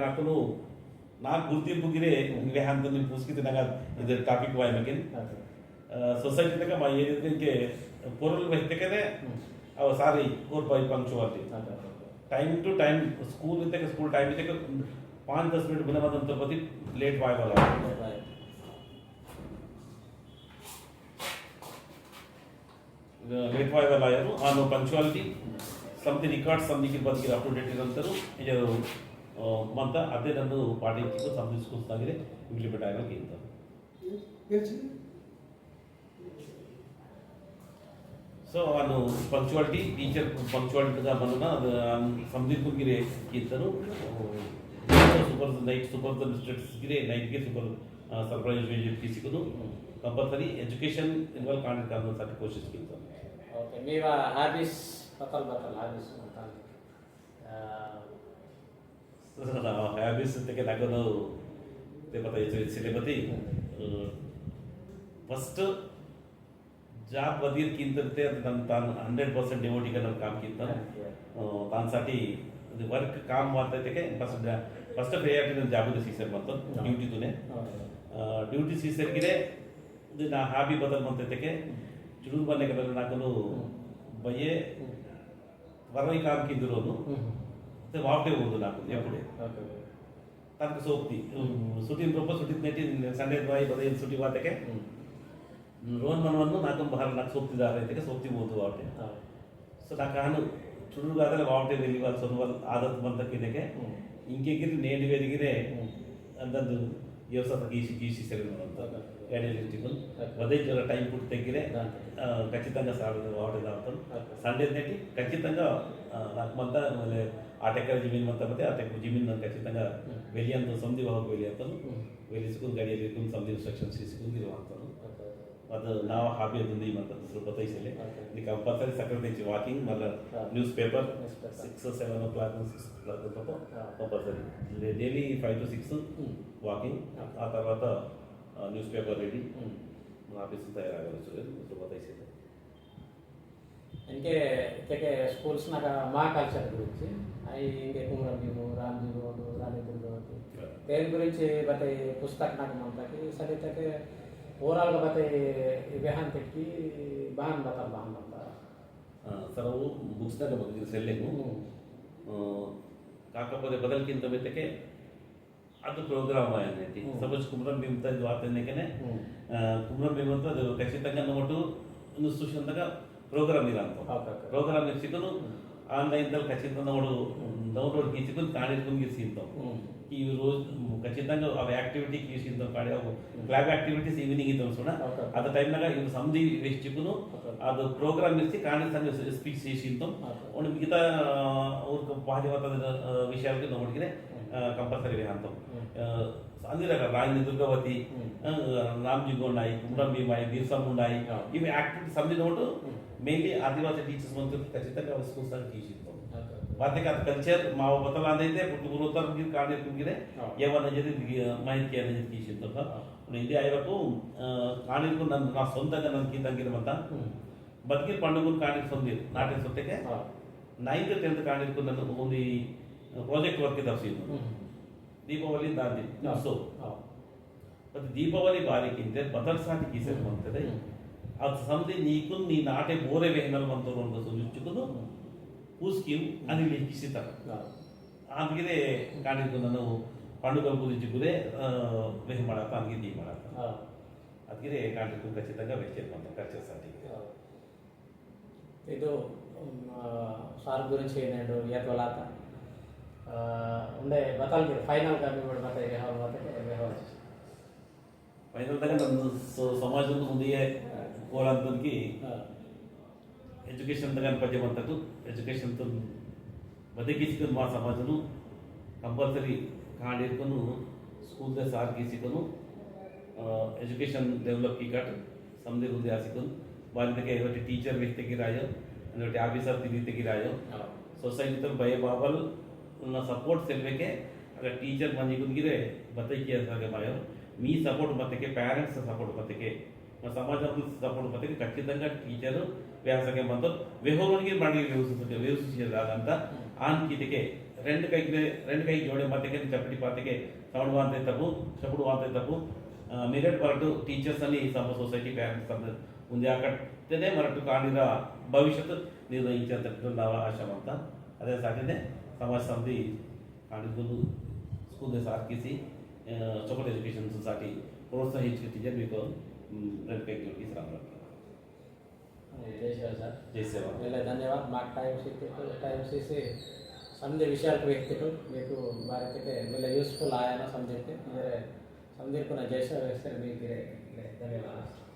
నాకు గుర్తింపుగిరే ఇవే హంత నేను పూసుకితనగా ఇది టాపిక్ వాయి మకిన్ సొసైటీ తక మా ఏదైతే పొరలు వెత్తకనే అవ సారి और by punctuality time to time school तक स्कूल टाइम तक 5-10 मिनट बिना मतलब तो पति लेट वाय वाला लेट वाय वाला यार आनो पंक्चुअलिटी समथिंग रिकॉर्ड समथिंग की बात की अप टू डेट ಇರಂತರು ಇದು ಮಂತ ಅದೇ ನಾನು ಪಾಠಿಂಚಿದ್ದು ಸಂಧಿಸ್ಕೊಸ್ತಾಗಿದೆ ಇಂಪ್ಲಿಮೆಂಟ್ ಆಗಕ್ಕೆ ಅಂತ ಸೊ ಅದು ಪಂಕ್ಚುಯಾಲಿಟಿ ಟೀಚರ್ ಪಂಕ್ಚುಯಾಲಿಟಿగా మనన ಸಂಧಿಸ್ಕೊಗಿರೆ ಕಿಂತನು ಸೂಪರ್ ನೈಟ್ ಸೂಪರ್ ಸ್ಟ್ರಿಕ್ಟ್ಸ್ ಗಿರೆ ನೈಟ್ ಗೆ ಸೂಪರ್ ಸರ್ಪ್ರೈಸ್ ವಿಸಿಟ್ ಕಿಸಿಕೊಂಡು कंपल्सरी एजुकेशन इन्वॉल्व करने का साथ कोशिश की तो ओके मेवा हैबिट्स बतल हैबिट्स हैबिट्स तक लागोनो ते पता ये सिलेबती फर्स्ट जॉब वदीर किंतते तान 100% डिवोटी करना काम किंता तानसाठी वर्क काम वाटते के फर्स्ट प्रायोरिटी जॉब सीसर मतलब ड्यूटी तुने ड्यूटी सीसर गिरे ना हाबी बदल म्हणते चुडून बनने के बदल नाकनु बये वरई काम किंदरोनु ते वावटे होतो नाकु एपुडे तनक सोप्ती सुटी रूप सुटी नेटी संडे बाय बदल सुटी वाटे के रोन मनवन्नु नाकु बहार नाक सोप्ती दारे ते सोप्ती होतो वावटे सो नाकानु चुडून गादले वावटे वेली वाल सोनवल आदत बनता किनेके इंके गिर नेडी वेदिगिरे अंदर ಯೋಸತ ಗೀಸಿ ಸೆರೆನ್ ಅಂತ ಎಡಿಲಿಟಿಕಲ್ ವದೇ ಜರ ಟೈಮ್ ಪುಟ್ ತೆಗಿರೆ ಖಚಿతంగా సాగు వాడే దాంతో సండే నెట్టి ఖచ్చితంగా నాకు మంత ఆటెక్కర జమీన్ మంత ಮತ್ತೆ ಆಟೆಕ್ಕ ಜಮೀನ್ ನಾನು ಖಚಿతంగా ವೆಲಿ ಅಂತ ಸಂಧಿ ಹೋಗ ವೆಲಿ ಅಂತ ವೆಲಿ ಸ್ಕೂಲ್ ಗಾಡಿಯಲ್ಲಿ ಇಟ್ಕೊಂಡು ಸಂಧಿ ಇನ್ಸ್ಟ್ರಕ್ಷನ್ಸ್ ಇಸ್ಕೊಂಡು ಅಂತ ಅದು ನಾವು ಹಾಬಿ ಅದೊಂದು ಈ ಮಂತ ಸ್ವಲ್ಪ ಬತೈಸಲೆ ನೀ ಕಂಪಲ್ಸರಿ ಸಕರೆ ತೆಚ್ಚಿ ವಾಕಿಂಗ್ ಮಲ್ಲ newspaper 6-7 o'clock compulsory daily 5 to 6 walking ఆ తర్వాత న్యూస్ పేపర్ రెడీ ఆఫీస్ తయారాగలుగుతుంది ಸ್ವಲ್ಪ ಬತೈಸಲೆ इनके के स्कूल्स ना మా కల్చర్ గురించి అయి ఇంకే కుమరం భీము రామ్జీ రోడ్ రాలేపూర్ రోడ్ దేని గురించి బతే పుస్తక నాకు మంతకి సరితకే ओवरऑल का बताए बेहान तक की बहान बता सर वो बुक्स ना ಬಗ್ಗೆ ಸೆಲ್ಲಿಂಗು ಕಾಕಪದೆ ಬದಲ್ಕಿಂತ ಮೆತ್ತಕ್ಕೆ ಅದು ಪ್ರೋಗ್ರಾಮ್ ಆಯ್ತು ಸಪೋಸ್ ಕುಮ್ರಂ ಭೀಮ್ ತ ವಾತನೆಕೆನೆ ಕುಮ್ರಂ ಭೀಮ್ ಅಂತ ಅದು ಖಚಿతంగా ನೋಟು ಇನ್ಸ್ಟಿಟ್ಯೂಷನ್ ಪ್ರೋಗ್ರಾಮ್ ಇಲ್ಲ ಅಂತ ಪ್ರೋಗ್ರಾಮ್ ಇಸಿಕೊಂಡು ಆನ್ಲೈನ್ ದಲ್ಲಿ ಖಚಿతంగా ನೋಡು ಡೌನ್ಲೋಡ್ ಕಿಸಿಕೊಂಡು ಕಾಣಿಸ್ಕೊಂಡು ಗಿಸಿಂತ ಈ ರೋಜ್ ಖಚಿతంగా ಅವ ಆಕ್ಟಿವಿಟಿ ಕಿಸಿಂತ ಕಾಡಿ ಅವು ಕ್ಲಾಬ್ ಆಕ್ಟಿವಿಟೀಸ್ ಈವ್ನಿಂಗ್ ಇತ್ತು ಅನ್ಸೋಣ ಅದ ಟೈಮ್ ನಾಗ ಇವು ಸಂಧಿ ವೆಚ್ಚಿಕೊಂಡು ಅದು ಪ್ರೋಗ್ರಾಮ್ ಇರಿಸಿ ಕಾಣಿಸ್తంగా ಸ್ಪೀಚ್ చేసింತ ಒಂದು ಮಿಗತಾ ಅವ್ರ ಪಾದಿವತದ ವಿಷಯಕ್ಕೆ ನೋಡಿದ್ರೆ కంపల్సరీ అంతం అన్ని రకాల రాయని దుర్గవతి రామ్జీ ఉన్నాయి కుమ్రం భీమ్ అయి బీర్సం ఉన్నాయి ఇవి యాక్టివిటీస్ అన్ని నోటు మెయిన్లీ ఆదివాసీ టీచర్స్ మంత్రి ఖచ్చితంగా స్కూల్స్ తీసిస్తాం వాటికి అది కల్చర్ మా బతలాదైతే పుట్టుగురుతారు కానీ కుగిరే ఏమన్నా జరిగి మాహితి అనేది తీసిస్తాం ఇది అయ్యకు కాణికు నన్ను నా సొంతంగా నన్ను తగ్గినమంతా బతికి పండుగలు కాణి సొంది నాటి సొంతకే 9th 10th కాణికు నన్ను ఓన్లీ ಪ್ರಾಜೆಕ್ಟ್ ವರ್ಕ್ ತರಿಸಿದ್ದು ದೀಪಾವಳಿ ದಾಂದಿ ಸೊ ಮತ್ತೆ ದೀಪಾವಳಿ ಬಾರಿಕಿಂತ ಬದಲ್ಸಾಟಿ ಕೀಸರ್ ಬಂತದೆ ಅದು ಸಂಧಿ ನೀಕು ನೀ ನಾಟೆ ಬೋರೆ ವೆಹನಲ್ ಬಂತರು ಅಂತ ಸುಚ್ಚುಕೊಂಡು ಕೂಸ್ಕಿವು ಅನಿಲ್ ಕಿಸಿತ అందుకే కాಣಿకు ನಾನು పండుగ గురించి కూడా వెహ ಮಾಡಾತ ಅನ್ಗೆ ದೀ ಮಾಡಾತ ಅದಕ್ಕೆ ಕಾಂಟ್ರಿಬ್ಯೂಟ್ ಖಚಿతంగా ವೆಚ್ಚ ಅಂತ ಖರ್ಚು ಇದು ಸಾರ್ ಗುరించి ಏನೇನು ಯತ್ವಲಾತ ఉండే బతాలకి ఫైనల్గా కూడా ಮತ್ತೆ వ్యవహారం ಫೈನಲ್ದಾಗ ನಮ್ಮ ಸಮಾಜದ ಮುಂದೆಯೇ ಕೋಳಂತಂದು ಎಜುಕೇಷನ್ ತಗೊಂಡು ಪದ್ಯ ಬಂತದ್ದು ಎಜುಕೇಷನ್ ತಂದು ಬದುಕಿಸಿಕೊಂಡು ಮಾ ಸಮಾಜನು ಕಂಪಲ್ಸರಿ ಕಾಂಡ್ ಇಟ್ಕೊಂಡು ಸ್ಕೂಲ್ದ ಸಾರ್ ಗೀಸಿಕೊಂಡು ಎಜುಕೇಷನ್ ಡೆವಲಪ್ की काट समझे बुद्धि आसिकन बालिके एवटी टीचर व्यक्ति की रायो एवटी ऑफिसर व्यक्ति की रायो सोसाइटी तो भय बाबल ना सपोर्ट सेल्वे के अगर टीचर मंजी गुंगिरे बताई किया था के मायो मी सपोर्ट मत के पेरेंट्स सपोर्ट मत के మా సమాజం సపోర్ట్ మధ్య ఖచ్చితంగా టీచరు వ్యాసంగా మొత్తం వెహోనికి ಮಾಡಿ ವ್ಯವಸ್ಥಿಸಿದಾಗಂತ ಆನ್ ಕಿತಿಗೆ రెండు ಕೈ ಜೋಡೆ ಮತ್ತಿಗೆ ಚಪ್ಪಟಿ ಪಾತಿಗೆ ಸೌಂಡ್ ವಾಂತೆ ತಪ್ಪು ಚಪ್ಪಡು ವಾಂತೆ ತಪ್ಪು ಮೆರಿಟ್ ಬರಟು ಟೀಚರ್ಸ್ ಅಲ್ಲಿ ಸಮ ಸೊಸೈಟಿ ಪ್ಯಾರೆಂಟ್ಸ್ ಅಂತ ಮುಂದೆ ಹಾಕಟ್ಟೇನೆ ಮರಟು ಕಾಣಿದ ಭವಿಷ್ಯತ್ ನಿರ್ಣయించేంత ఆశం ಅಂತ ಅದೇ ಸಾಧ್ಯತೆ ಸಮಾಜ ಸಮಿತಿ ಕಾಣಿದ್ದು ಸ್ಕೂಲ್ ಸಾರ್ಕಿಸಿ ಚೌಕಟ್ ಎಜುಕೇಷನ್ ಸೊಸೈಟಿ ಪ್ರೋತ್ಸಾಹಿಸಿ टीचर మీకు రెండు కై జోడి శ్రమ जय सेवा सर जय सेवा वेला धन्यवाद माకు टाइम सीसी समझे विषयाలకు व्यक्तिको మీకు భారతకే वेला यूजफुल आया ना समझते मेरे समझे को जय सेवा सर మీకు ధన్యవాదాలు